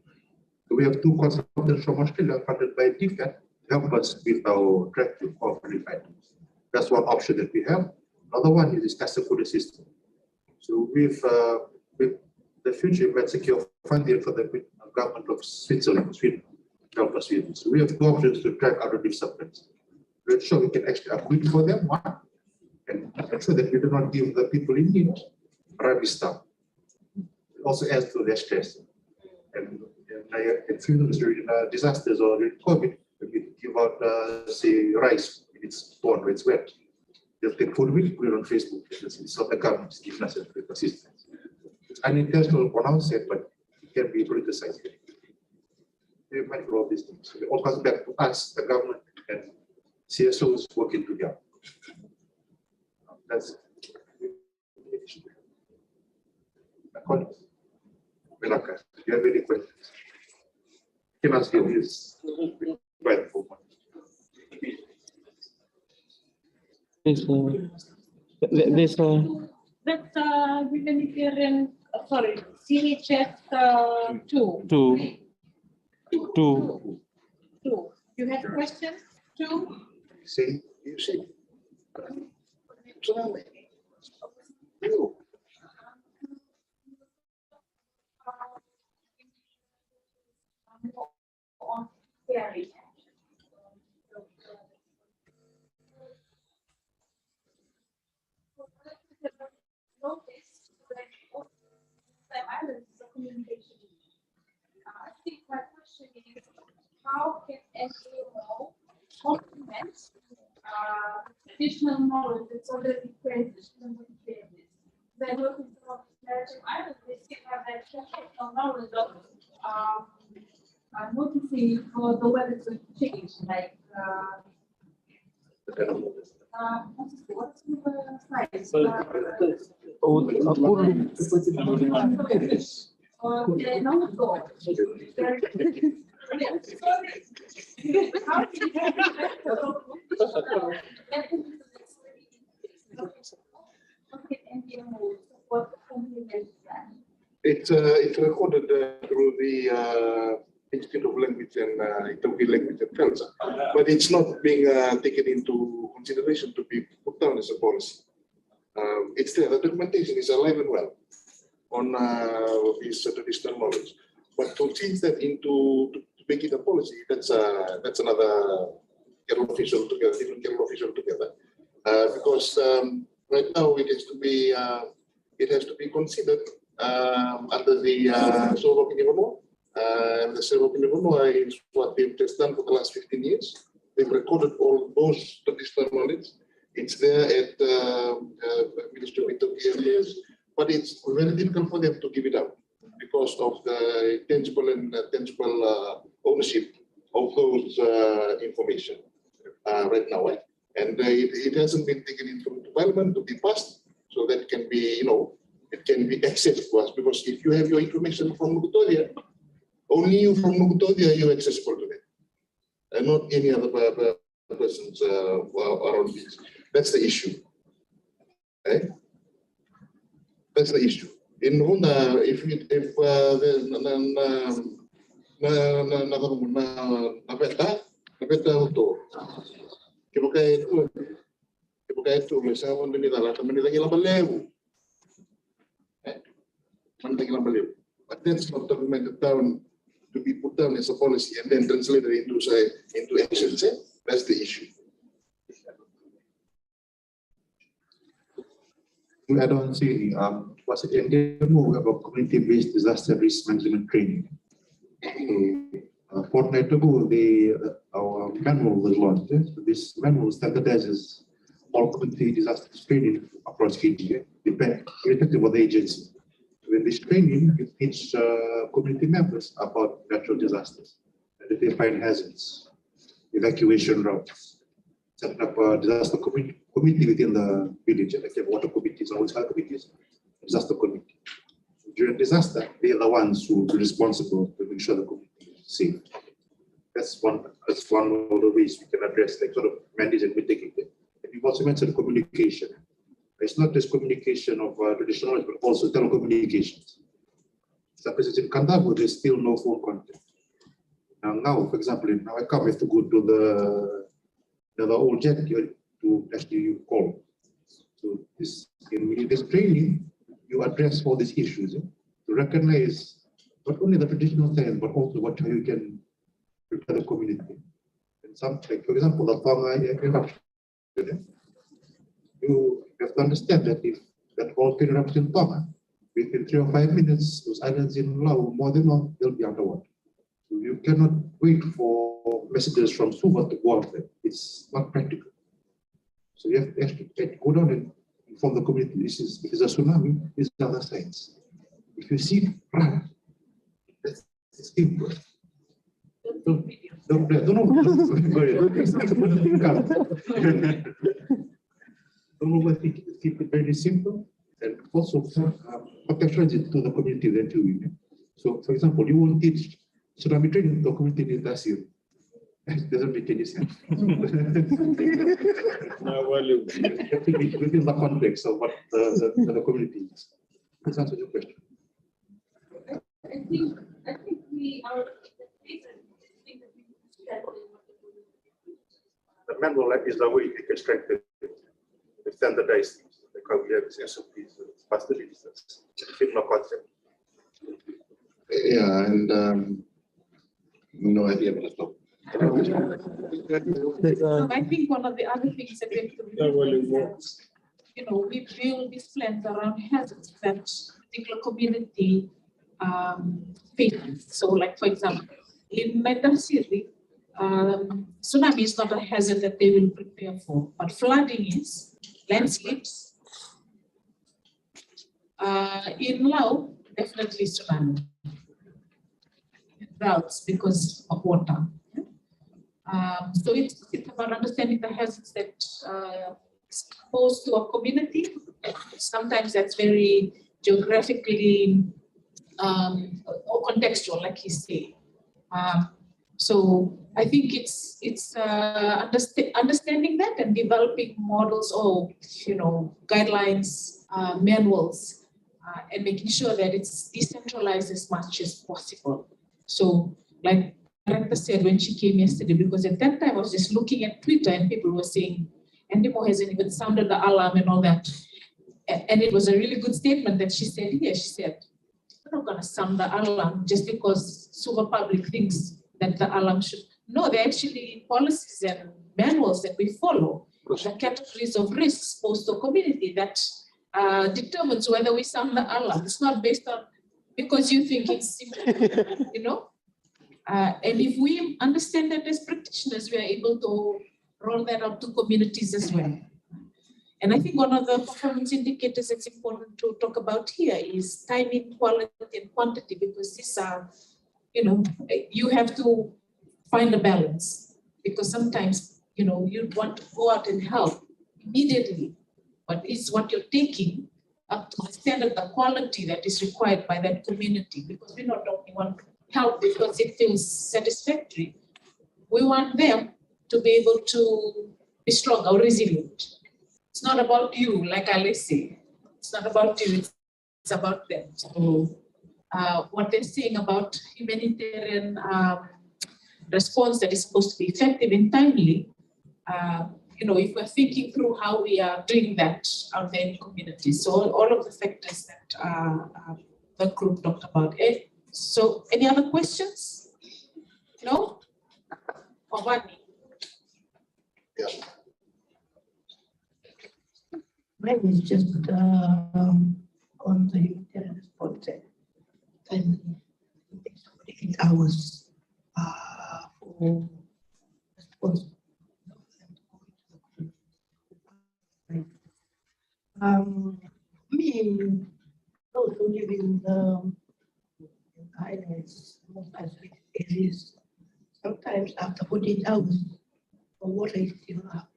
So we have two consultants from Australia funded by DFAT to help us with our tracking of relief items. That's one option that we have. Another one is this Casacuda system. So with the future, we might secure funding for the government of Switzerland, Sweden, help us with this. So we have two options to track our relief supplies. To ensure we can actually acquit for them, one, and ensure that we do not give the people in need rubbish stuff. It also adds to their stress. And in funerals during disasters or during COVID, we give out, say, rice when it's torn, when it's wet. They'll take food with it, put it on Facebook. It's not the government giving us assistance. It's unintentional on our side, but it can be politicized. We're mindful of these things. So it all comes back to us, the government, and CSOs working together. That's it. My colleagues, Melaka, if you have any questions, you can ask him. He's right for one. There's That's humanitarian, sorry, CHF 2. Two. You had a question? 2? See, you see. I think my question is, how can NGO complement additional knowledge that's already present in the business? They're working from Maritime Islands, they still have that traditional knowledge of noticing for the weather to change, like what's the size? It's recorded through the Institute of Language and Ethiopian Language and Culture, but it's not being taken into consideration to be put down as a policy. It's there. The documentation is alive and well on this traditional knowledge, but to change that into to make it a policy, that's another different official together, because right now it has to be considered under the Silver Pinimono. And the Silver Pinimono is what they've just done for the last 15 years. They've recorded all those traditional knowledge. It's there at Ministry of Interior Affairs, but it's very difficult for them to give it up because of the tangible and tangible ownership of those information right now. And it hasn't been taken into Parliament to be passed, so that can be, it can be accessed to us, because if you have your information from Nukutoria, only you from Nukutoria, you're accessible to it, and not any other persons around this. That's the issue. Okay? That's the issue. In Runda, if but that's not documented down to be put down as a policy and then translated into actions. That's the issue. I don't see was it in the move about community-based disaster risk management training. So, fortnight ago, our manual was launched. So this manual standardizes all community disaster training across KG, irrespective of the agency. So in this training, it teaches community members about natural disasters, identifying hazards, evacuation routes, setting up a disaster committee within the village, like water committees, all health committees, disaster committee. During disaster, they are the ones who are responsible to ensure the community is safe. That's one of the ways we can address, like sort of manage and mitigate it. And you've also mentioned communication. It's not just communication of traditional knowledge, but also telecommunications. Suppose in Kandabo, there's still no phone contact. Now, for example, now I come, I have to go to the old jet to actually call. So in this training, you address all these issues to recognize not only the traditional science, but also how you can prepare the community. And like, for example, the Tonga eruption, you have to understand that if that volcano erupts in Tonga, within 3 or 5 minutes, those islands in Laos, more than all, they'll be underwater. So you cannot wait for messages from Suva to go out there. It's not practical. So you have to actually go down and inform the community. If it's a tsunami, this is other signs. If you see it, run. That's simple. Don't overthink it. Keep it very simple, and also contextualize it to the community that you in. So, for example, you won't teach tsunami training to a community in Tasir. It doesn't make any sense. Within the context of what the community is. This answers your question. I think we are. The manual is the way we can strengthen the standardized things, like how we have SOPs, faster distance, similar concept. Yeah, and no idea about that. I think one of the other things that we have to remember is that, we build these plans around hazards that particular community faces. So, like for example, in Medan City, tsunami is not a hazard that they will prepare for, but flooding is, landslips. In Laos, definitely tsunami. Droughts because of water. So it's about understanding the hazards that exposed to a community. Sometimes that's very geographically or contextual, like you say. So I think it's understanding that and developing models or guidelines, manuals, and making sure that it's decentralized as much as possible. So like Director said when she came yesterday, because at that time I was just looking at Twitter and people were saying, Endemo hasn't even sounded the alarm and all that. And it was a really good statement that she said here. She said, we're not going to sound the alarm just because Suva Public thinks that the alarm should. No, they're actually policies and manuals that we follow. the categories of risks posed to community that determines whether we sound the alarm. It's not based on because you think it's simple, you know. And if we understand that as practitioners, we are able to roll that out to communities as well. And I think one of the performance indicators that's important to talk about here is timing, quality, and quantity, because these are, you know, you have to find a balance, because sometimes, you know, you want to go out and help immediately, but is what you're taking up to the standard, the quality that is required by that community, because we're not talking about help because it feels satisfactory. We want them to be able to be strong or resilient. It's not about you, like I say. It's not about you, it's about them. So what they're saying about humanitarian response that is supposed to be effective and timely, you know, if we're thinking through how we are doing that out there in communities. So all of the factors that the group talked about. So any other questions? No? Pavani? Yeah. Mine is just on the humanitarian response time. It takes 48 hours for response. Me, those who live in the islands, most isolated areas, sometimes after 48 hours, the water is still up.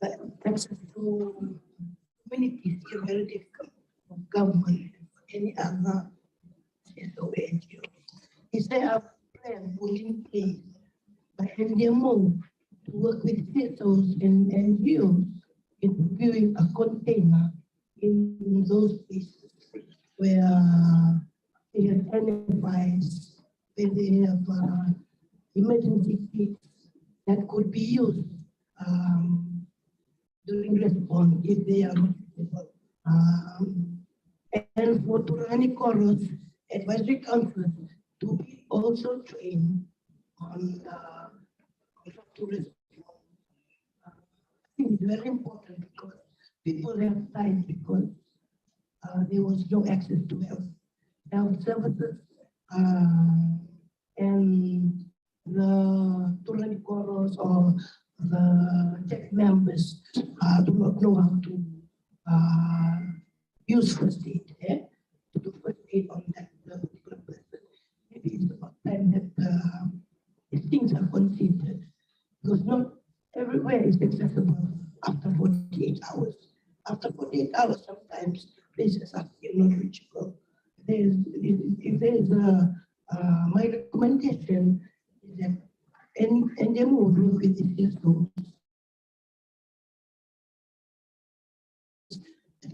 But access to communities is very difficult for government or any other SOA NGO. Is there a plan put in place by NDMO to work with CSOs and NGOs in procuring a container in those places where they have identified, where they have emergency kits that could be used during response if they are not able. And for Turani Koros Advisory Council to be also trained on how to respond. I think it's very important because people have time because there was no access to health services, and the Turani Koros or the tech members do not know how to use first aid, to do first aid on that particular person. Maybe it's about time that these things are considered, because not everywhere is accessible after 48 hours. After 48 hours, sometimes places are not reachable. If there's my recommendation is that and they move with the CSOs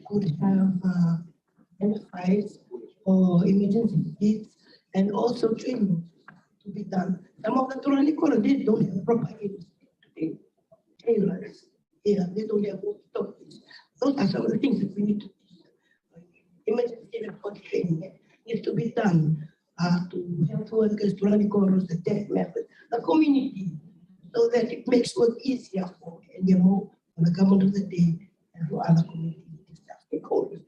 could have advice or emergency kits and also training to be done. Some of the Turani colleges don't have proper tailors. Yeah, they don't have walkie-talkies. Those are some of the things that we need to do. Emergency response training needs to be done to health workers, Turani Koros, the tech members, the community, so that it makes work easier for NDMO, for the government of the day, and for other community stakeholders.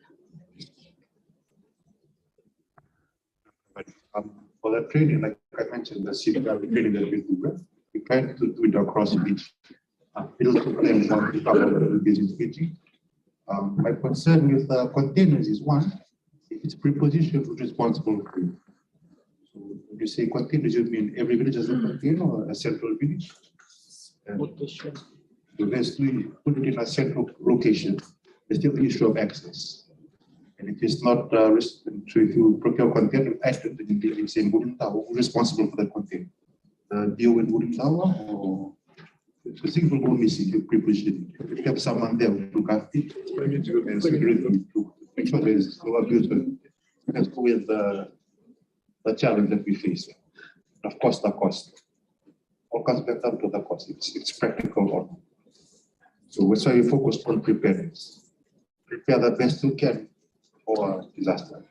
For the training, like I mentioned, the CPR training that we do, we try to do it across each field to plan what we cover in Fiji. My concern with containers is one, if it's prepositioned with responsible crew. So when you say containers, you mean every village has a container or a central village? So let's put it in a central location. There's still the issue of access. And if it's not, so if you procure container items, then you say wooden tower, who's responsible for the container? Deal with wooden tower, or the things will go missing, you preposition it. If you have someone there who look after it, and security to make sure there is no abuse. That's with the challenge that we face. Of course, the cost. All comes back down to the cost. It's practical or not. So that's why we focus on preparedness. Prepare the best you can for disaster.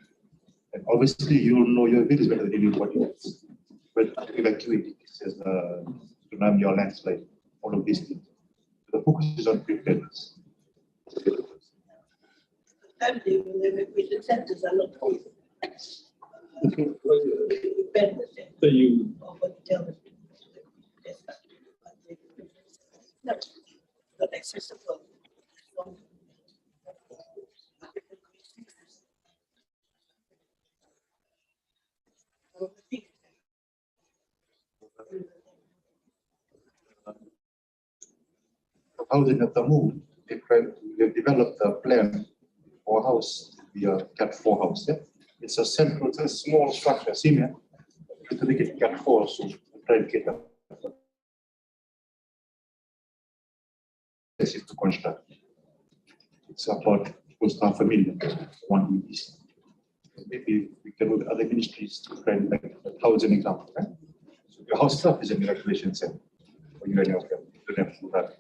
And obviously, you know your village better than anybody else. But evacuating, says tsunami or landslide, all of these things. The focus is on preparedness. Sometimes the evacuation centers are not open. Preparedness. So you Tell them not accessible. Housing at the move, they've developed a plan for a house, the Cat 4 house. Yeah? It's a central, it's a small structure, senior, to make it Cat 4, so try to get a place to construct. It's about close to $500,000, one EPC. Maybe we can work with other ministries to try and make a housing example. Right? So your house stuff is an evacuation center. Or you don't have to do that.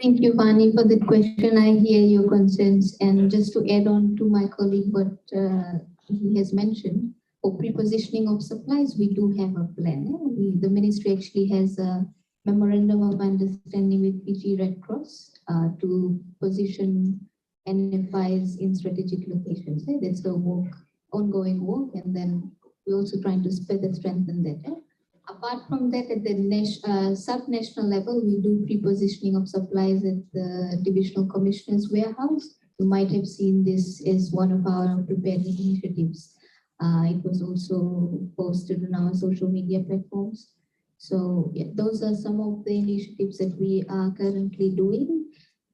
Thank you, Vani, for the question. I hear your concerns. And just to add on to my colleague, what he has mentioned, for pre-positioning of supplies, we do have a plan. The ministry actually has a memorandum of understanding with PG Red Cross to position NFIs in strategic locations. That's a work, ongoing work, and then we're also trying to further strengthen that. Apart from that, at the sub-national level, we do pre-positioning of supplies at the Divisional Commissioner's Warehouse. You might have seen this as one of our preparedness initiatives. It was also posted on our social media platforms. So yeah, those are some of the initiatives that we are currently doing.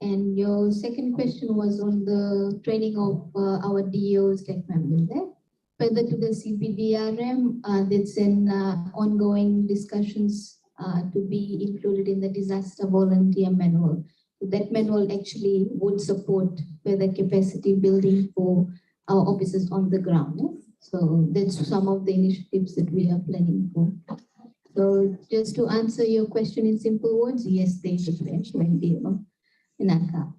And your second question was on the training of our DOs, like members there. Further to the CBDRM, that's an ongoing discussions to be included in the disaster volunteer manual. So that manual actually would support further capacity building for our officers on the ground. So that's some of the initiatives that we are planning for. So just to answer your question in simple words, yes, they should be in ACA.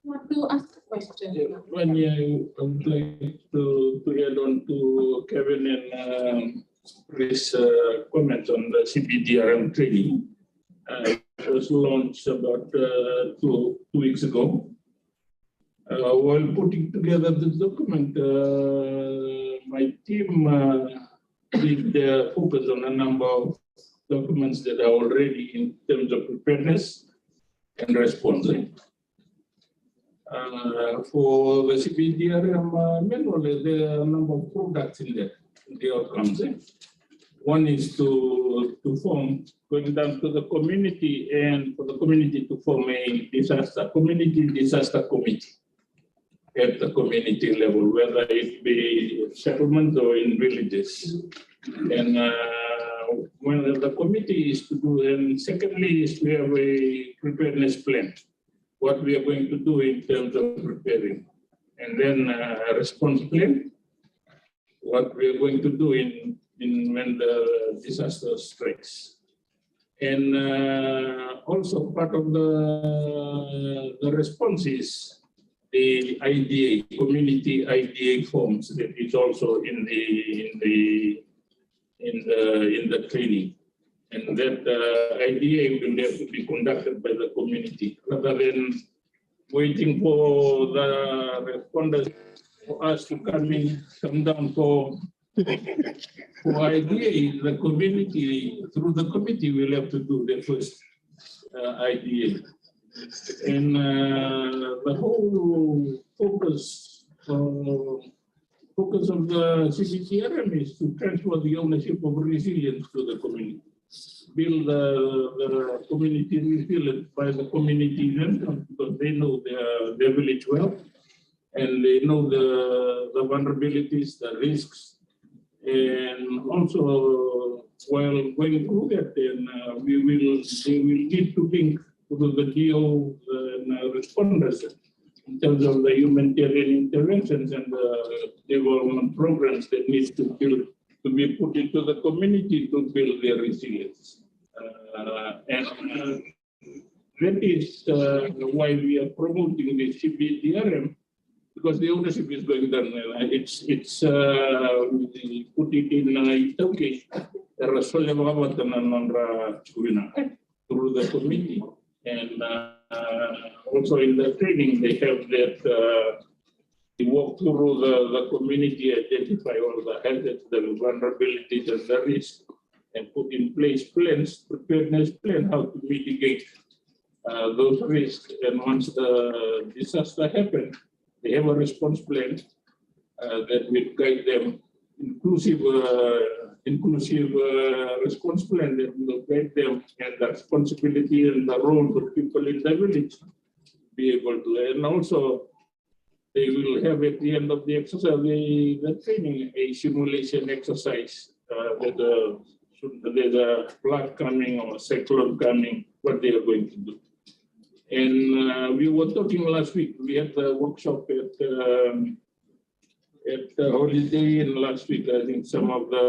Want to ask a question? Yeah, when you would like to add on to Kevin and Chris' comments on the CBDRM training. It was launched about 2 weeks ago. While putting together this document, my team did focus on a number of documents that are already in terms of preparedness and response. For the CBDRM manual, there are a number of products in there, the outcomes. One is to form, going down to the community, and for the community to form a community disaster committee at the community level, whether it be settlements or in villages. And when the committee is to do, and secondly is to have a preparedness plan, what we are going to do in terms of preparing. And then a response plan, what we are going to do in when the disaster strikes. And also part of the response is the IDA, community IDA forms that is also in the training. And that IDA will have to be conducted by the community rather than waiting for the responders for us to come down for IDA. The community, through the committee, will have to do the first IDA. And the whole focus of the CBDRM is to transfer the ownership of resilience to the community. Build the community resilient by the community themselves, because they know their village well, and they know the vulnerabilities, the risks, and also while going through that, then they will need to link to the DO and responders in terms of the humanitarian interventions and the development programs that need to be put into the community to build their resilience. And that is why we are promoting the CBDRM because the ownership is going down. We put it in Turkey. There are so through the committee, and also in the training they have that they walk through the community, identify all the hazards, the vulnerabilities, and the risks, and put in place plans, preparedness plan, how to mitigate those risks. And once the disaster happens, they have a response plan that will guide them, inclusive response plan that will guide them, and the responsibility and the role of people in the village be able to. And also, they will have at the end of the exercise, the training, a simulation exercise. There's a flood coming or a cyclone coming, what they are going to do. And we were talking last week. We had a workshop at Holiday Inn last week. I think some of the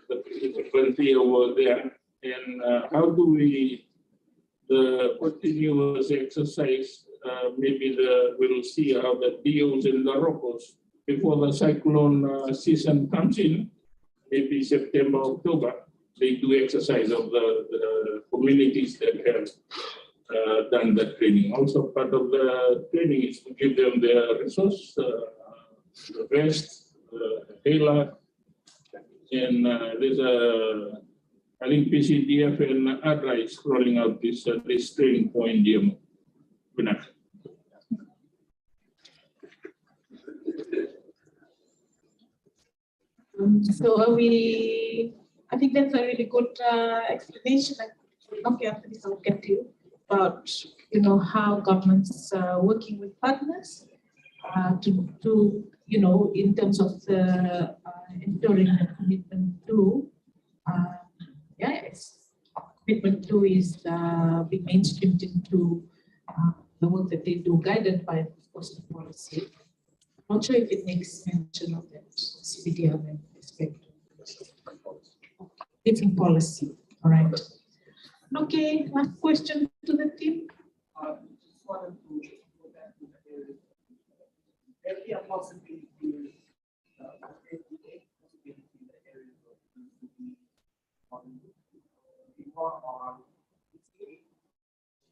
participants here were there. And how do we the continuous exercise? Maybe we'll see how the deals in the Rocos before the cyclone season comes in. Maybe September, October. They do exercise of the communities that have done the training. Also, part of the training is to give them the resource, the vest, hailer, and there's I think PCDF and ADRA is rolling out this training for India. So I think that's a really good explanation. Okay, after this, I'll get to you about how governments are working with partners to in terms of the enduring the commitment to commitment to is being mainstreamed into the work that they do, guided by, of course, the policy. I'm not sure if it makes mention of that CBDR aspect. It's in policy, all right. Okay, last question to the team. Just wanted to go back to the area. Every possibility is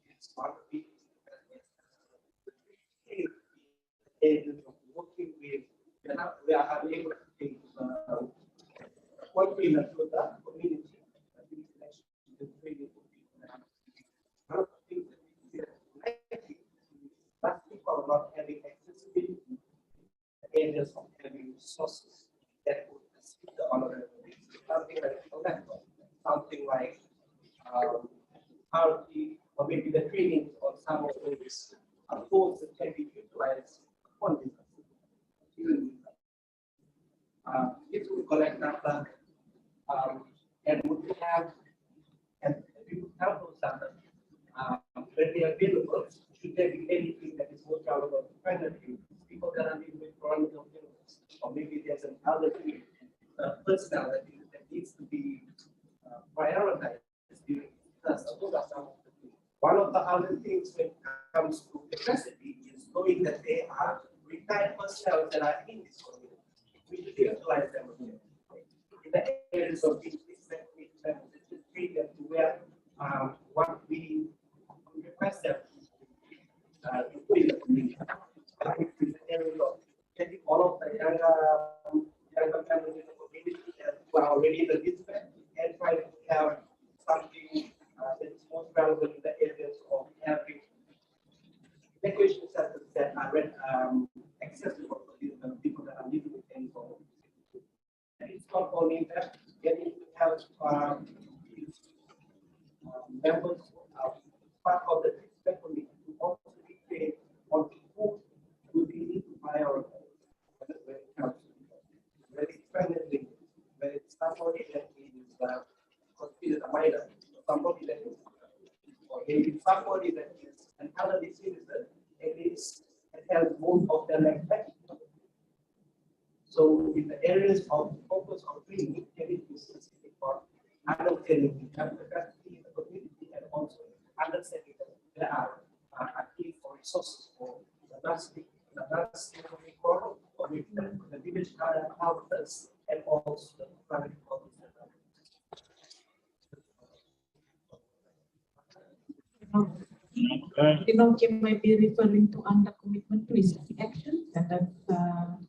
it's part of it. Working with, we are able to take what we learn to the community. One of the things that people are not having accessibility to areas of having resources that would assist the honorable. Something like RT or maybe the training on some of those tools that can be utilized on this. If we collect data and would have and we would have those data when they are available, should there be anything that is more relevant to finally people that are living with chronic illness, or maybe there's an elderly personality that needs to be prioritized during this. One of the other things when it comes to capacity is knowing that they are retired personnel that are in this community. We should utilize them again. In the areas of treat them to where what we request them to put in the community. In the area of getting all of the younger families in the community who are already in the district and try to have something that is most relevant in the areas of having evacuation centers that are accessible for these people that are living with any problem. And it's not only that, getting to have members part of the district committee to also be trained on who do they need to prioritize when it comes to when it's somebody that is considered a minor, somebody that is, or maybe somebody that is an elderly citizen and it has most of their legs back. So in the areas of focus on training, can it be specific for understanding the capacity in the community and also understanding that there are a need for resources for the that's the core of the village houses and also the private houses. You might be referring to under commitment to research action, and that's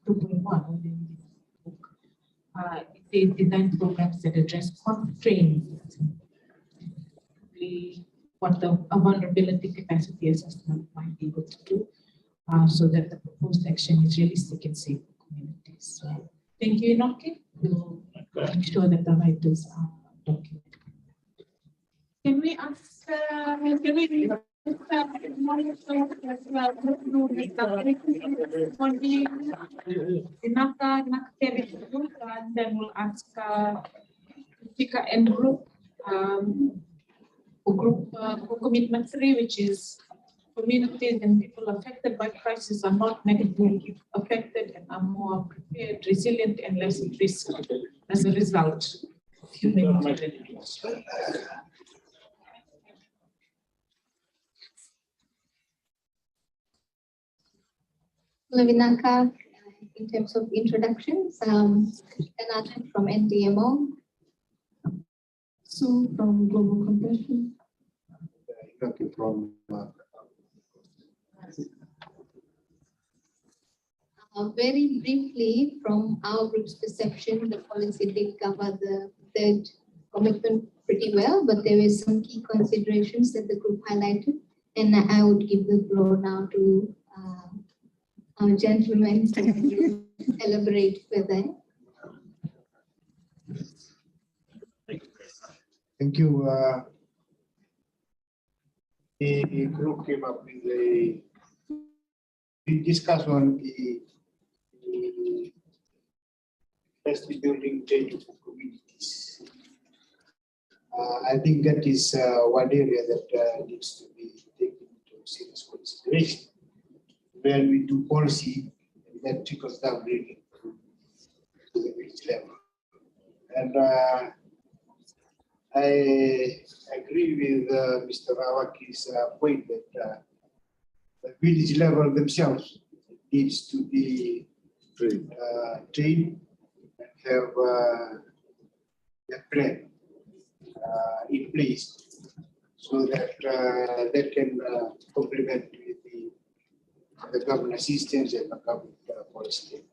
2.1 within this book. It design programs that address constraints, what the vulnerability capacity assessment might be able to do, so that the proposed action is realistic and safe for communities. So, thank you, Inoki. We'll make sure that the writers are documented. Can we ask, can we and then we'll ask Chika and group for commitment 3, which is communities and people affected by crisis are not negatively affected and are more prepared, resilient, and less at risk as a result of humanitarian needs. Lavinaka, in terms of introductions, Ananda from NDMO, Sue from Global Compassion. From very briefly, from our group's perception, the policy did cover the third commitment pretty well, but there were some key considerations that the group highlighted, and I would give the floor now to our gentlemen to elaborate further. Thank you. The group came up with we discussed on the capacity building training for communities. I think that is one area that needs to be taken into serious consideration. When we do policy, that trickles down really to the village level. And I agree with Mr. Rawaki's point that the village level themselves needs to be trained and have a plan in place so that that can complement with the government assistance and the government policy.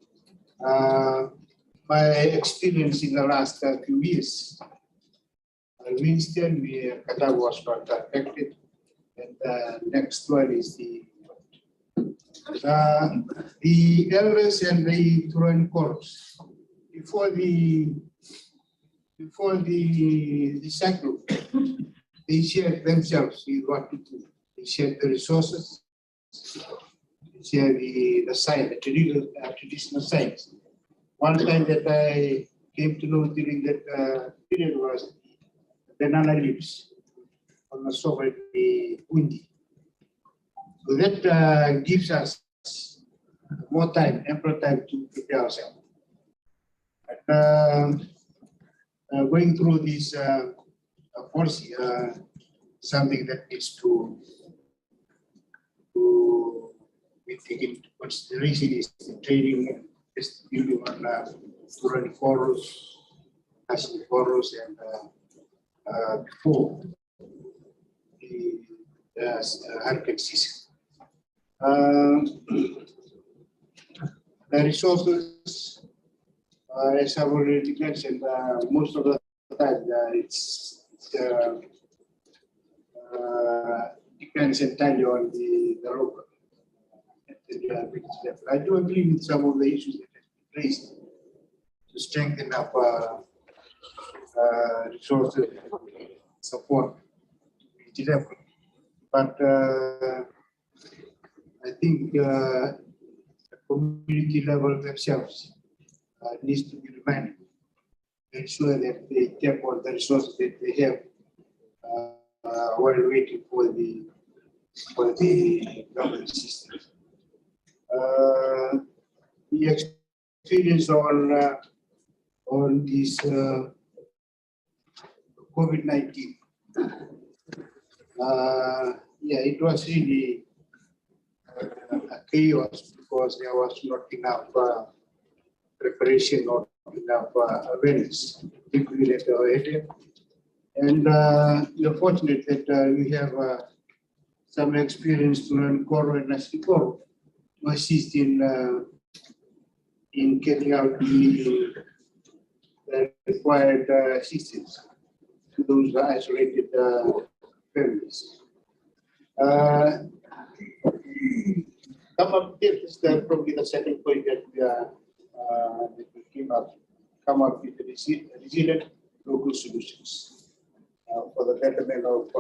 My experience in the last few years, Winston, Katago was not affected, and next one is the elders and the Turan Corps. Before the cycle, they shared themselves with what to do. They shared the resources, they shared the science, the traditional science. One time that I came to know during that period was banana leaves on the soil, the undi. So that gives us more time, ample time to prepare ourselves. And, going through this policy, something that needs to be taken into consideration is the training, building on rural forums, national forums, and before the hurricane season. The resources, as I've already mentioned, most of the time it's depends entirely on the local. I do agree with some of the issues that have been raised to strengthen up resources support to level. But I think the community level themselves needs to be reminded to ensure that they tap on the resources that they have while waiting for the government system. The experience on this COVID-19. Yeah, it was really chaos because there was not enough preparation or enough awareness, particularly at our area. And we are fortunate that we have some experience to learn Koro and Nasi Koro to assist in carrying out the required assistance to those isolated families. Come up, this is probably the second point that we came up, come up with resilient local solutions for the betterment of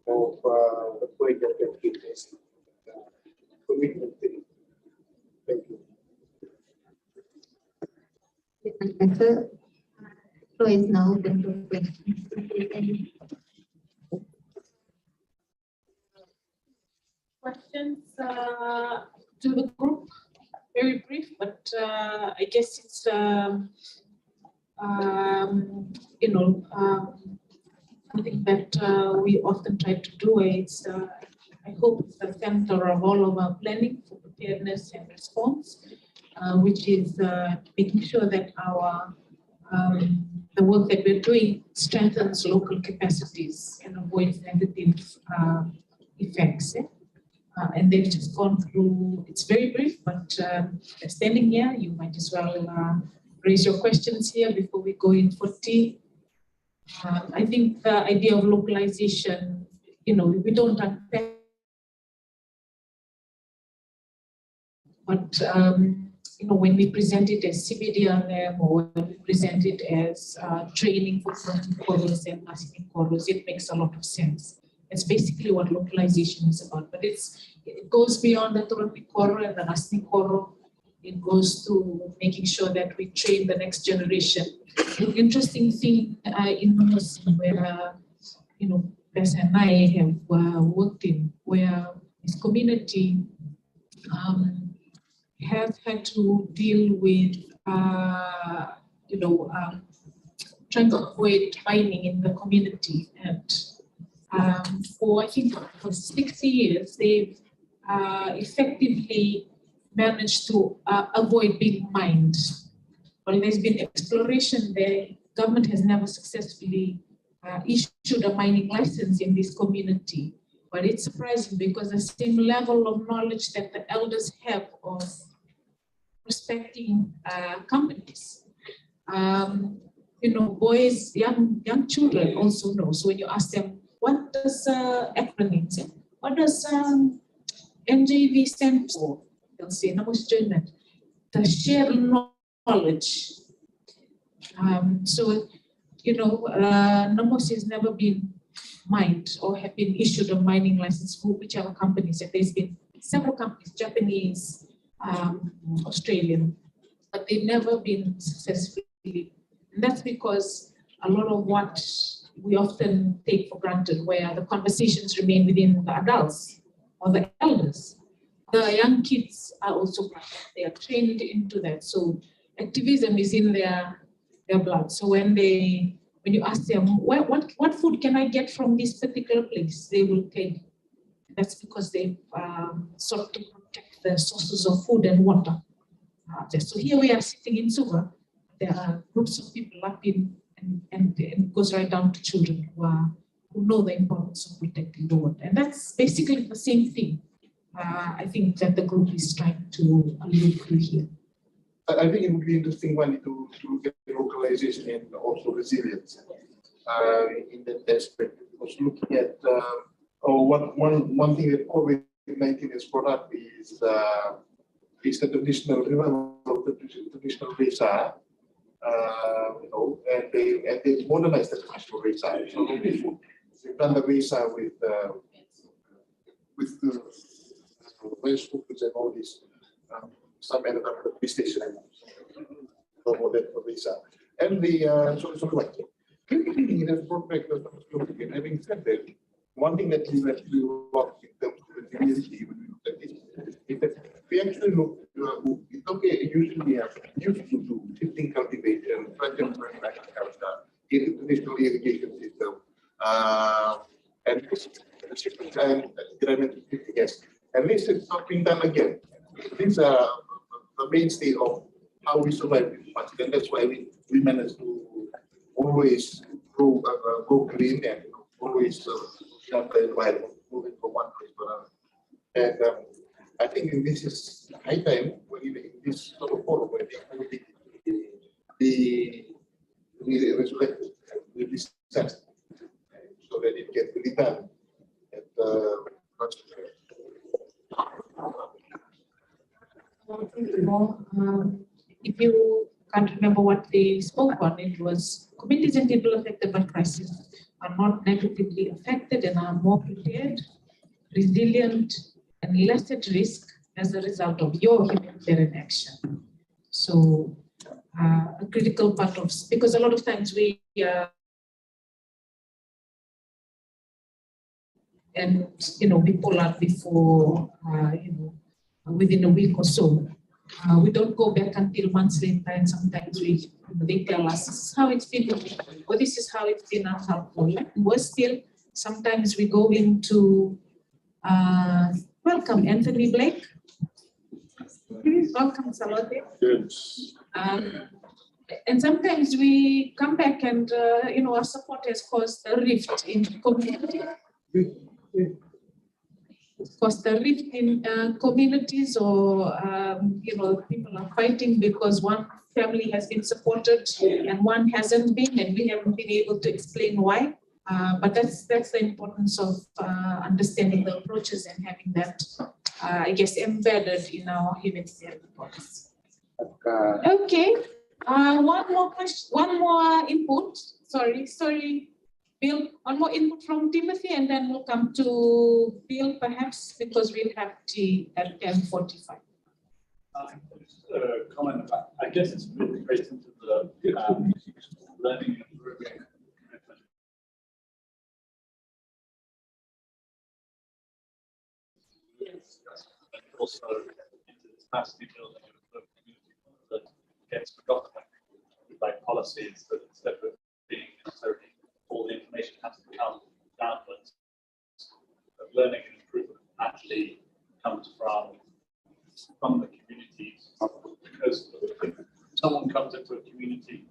the point that we have faced. Commitment. Thank you. The floor is now open to questions. Questions to the group? Very brief, but I guess it's something that we often try to do. It's I hope it's the center of all of our planning for preparedness and response, which is making sure that our the work that we're doing strengthens local capacities and avoids negative effects. And they've just gone through, it's very brief, but standing here, you might as well raise your questions here before we go in for tea. I think the idea of localization, we don't unpack, but when we present it as CBDRM or when we present it as training for fronting corridors and asking corridors, it makes a lot of sense. It's basically what localization is about, but it goes beyond the Toroni Koro and the Nasni Koro. It goes to making sure that we train the next generation. An interesting thing in Muslim where, Bessa and I have worked in, where this community has had to deal with, trying to avoid mining in the community. And for 60 years, they've effectively managed to avoid being mined. When there's been exploration there, government has never successfully issued a mining license in this community. But it's surprising because the same level of knowledge that the elders have of prospecting companies. Boys, young children also know. So when you ask them, what does acronym say? What does NJV stand for? They'll say, Namus the shared knowledge. Namus has never been mined or have been issued a mining license for whichever companies. And there's been several companies, Japanese, Australian, but they've never been successfully. And that's because a lot of what we often take for granted, where the conversations remain within the adults or the elders. The young kids are also, they are trained into that. So activism is in their blood. So when you ask them, what food can I get from this particular place? They will tell you. That's because they've sought to protect the sources of food and water. So here we are sitting in Suva. There are groups of people up in, and it goes right down to children who know the importance of protecting the water. And that's basically the same thing. I think that the group is trying to allude to here. I think it would be interesting one to look at localization and also resilience in that aspect. Because looking at one thing that COVID-19 has brought up is the traditional revival of the traditional resa, and they modernized the traditional resa. So they've done the resa with the rice cookers and all this. Some ended up at the station and resa. And the it has brought back the again. Having said that, one thing that you actually lost in terms of the community when we look at this is that we actually look, usually used to do shifting cultivation, traditional traditional irrigation system, and environmental shifting, yes. needs something done again. These are the mainstay of how we survive in Pasig, and that's why we manage to always go green and always help the environment, moving from one place to another. And I think this is high time when in this sort of forum where we reflect, we discuss, so that it can be done at if you can't remember what they spoke on, it was communities and people affected by crisis are not negatively affected and are more prepared, resilient, and less at risk as a result of your humanitarian action. So a critical part of, because a lot of times we and we pull out before within a week or so. We don't go back until months later, and sometimes they tell us this is how it's been, or this is how it's been unhelpful. Worse still, sometimes we go into welcome Anthony Blake. Welcome, Salute. And sometimes we come back and our support has caused a rift in community. Caused a rift in communities, or people are fighting because one family has been supported and one hasn't been, and we haven't been able to explain why. But that's the importance of understanding the approaches and having that, I guess, embedded in our humanitarian policy. Okay. One more question, one more input. Sorry. Bill, one more input from Timothy, and then we'll come to Bill, perhaps, because we'll have tea at 10:45. Comment about, I guess it's really based into the learning and improving commitment. Yes. And also into the capacity building of the community that gets forgotten by policies, that instead of being necessarily all the information has to come downwards. But learning and improvement actually comes from the communities, because someone comes into a community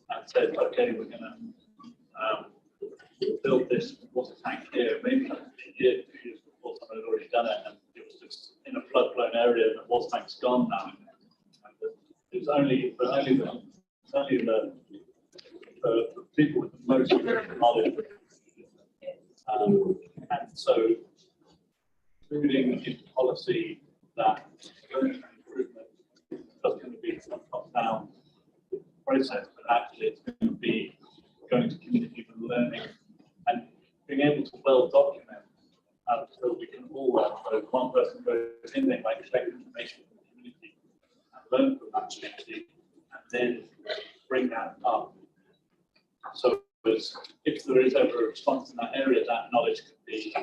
and says, okay, we're going to build this water tank here. Maybe a year, 2 years before someone had already done it, and it was just in a flood-blown area, and the water tank's gone now. And it's only the people with the most knowledge. And so including in policy that learning and improvement is just going to be some top-down process, but actually it's going to be going to communities and learning and being able to well document so we can all learn. So one person goes in there, might collect information from the community and learn from that community, and then bring that up. So if there is ever a response in that area, that knowledge could be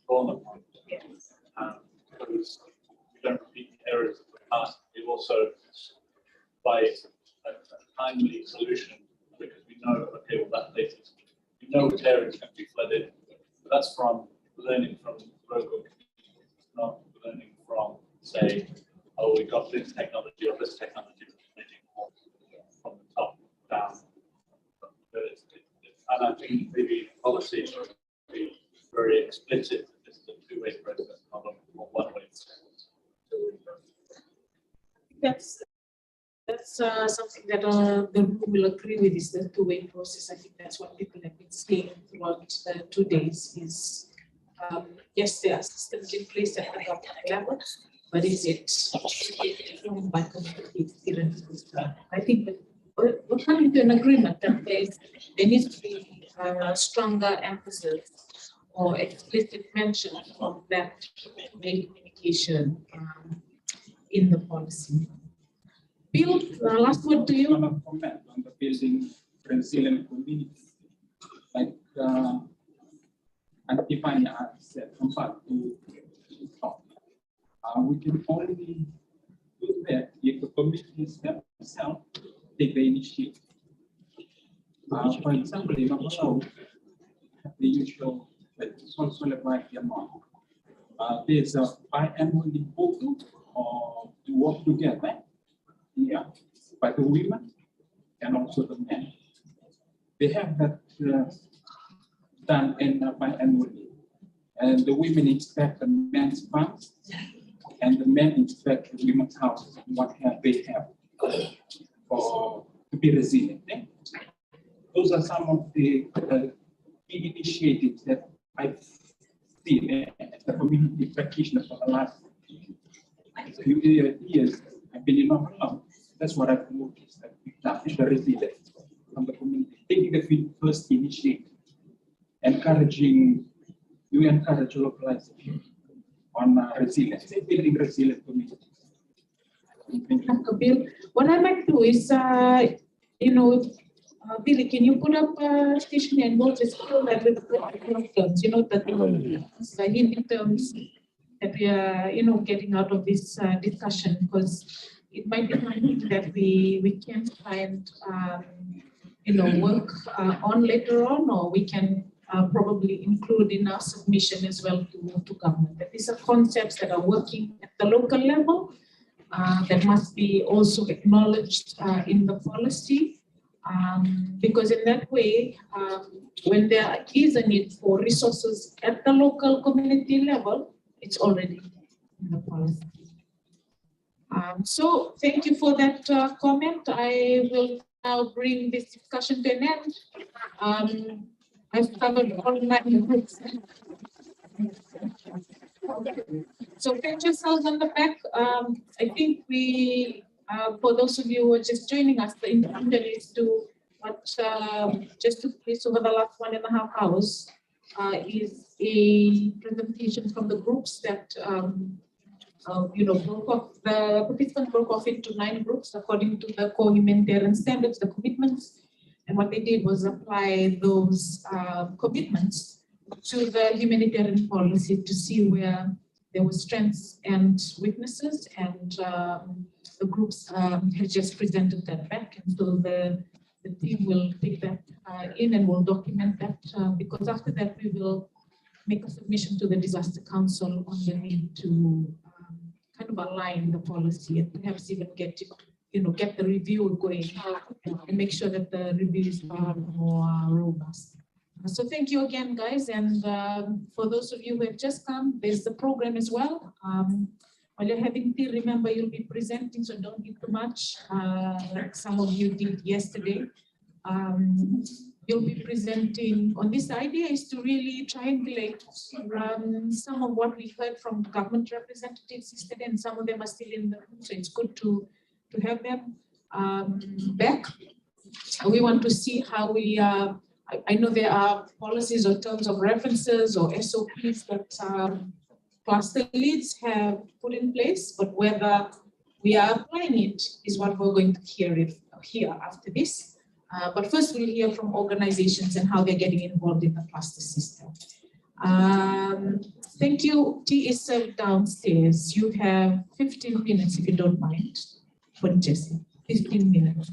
drawn upon. Because we don't repeat the errors of the past. We also, by a timely solution, because we know, okay, well, that place is, we know which area is going to be flooded. But that's from learning from local communities, not learning from, say, oh, we got this technology or this technology, from the top down. And I think maybe policy should be very explicit. This is a two-way process, not a one-way process. That's something that the room will agree with, is the two-way process. I think that's what people have been saying throughout the 2 days is, yes, there are systems in place at the government level, but is it informed by community experience? I think that we're coming to an agreement that there needs to be a stronger emphasis or explicit mention of that communication in the policy. Bill, last word to you. I'm going to comment on the building resilient community. Like Antifani said, from part to top. We can only do that if the communities themselves take the initiative. For example, in Mapasau, the usual, like, also like amount. there's a biannual photo to work together. Yeah, by the women and also the men. They have that done biannually. And the women inspect the men's farms, and the men inspect the women's houses and what they have for to be resilient. Eh? Those are some of the key initiatives that I've seen as a community practitioner for the last few years. I've been in North. That's what I've noticed that we've done, the resilience from the community. Taking the first initiative, you encourage localization on resilience, building resilient communities. Bill, what I might do is, Billy, can you put up station and notes that with the terms, that the Hindi terms that we are, getting out of this discussion, because it might be something that we can find, work on later on, or we can probably include in our submission as well to government. That these are concepts that are working at the local level, that must be also acknowledged in the policy, because in that way, when there is a need for resources at the local community level, it's already in the policy. So thank you for that comment. I will now bring this discussion to an end. I've covered all 9 groups. So pat yourselves on the back. I think we, for those of you who are just joining us, the intention is to what just took place over the last 1.5 hours is a presentation from the groups that broke off. The participants broke off into 9 groups according to the core humanitarian standards, the commitments. And what they did was apply those commitments to the humanitarian policy to see where there were strengths and weaknesses. And the groups have just presented that back. And so the team will take that in and will document that, because after that we will make a submission to the Disaster Council on the need to kind of align the policy and perhaps even get the review going and make sure that the review is more robust. So thank you again, guys. And for those of you who have just come, there's the program as well. While you're having tea, remember you'll be presenting, so don't eat too much, like some of you did yesterday. You'll be presenting on this. Idea is to really triangulate some of what we heard from government representatives yesterday, and some of them are still in the room, so it's good to have them back. We want to see how we I know there are policies or terms of references or SOPs that cluster leads have put in place, but whether we are applying it is what we're going to hear after this. But first we'll hear from organizations and how they're getting involved in the cluster system. Thank you. Tea is served downstairs. You have 15 minutes, if you don't mind, for Jesse. 15 minutes.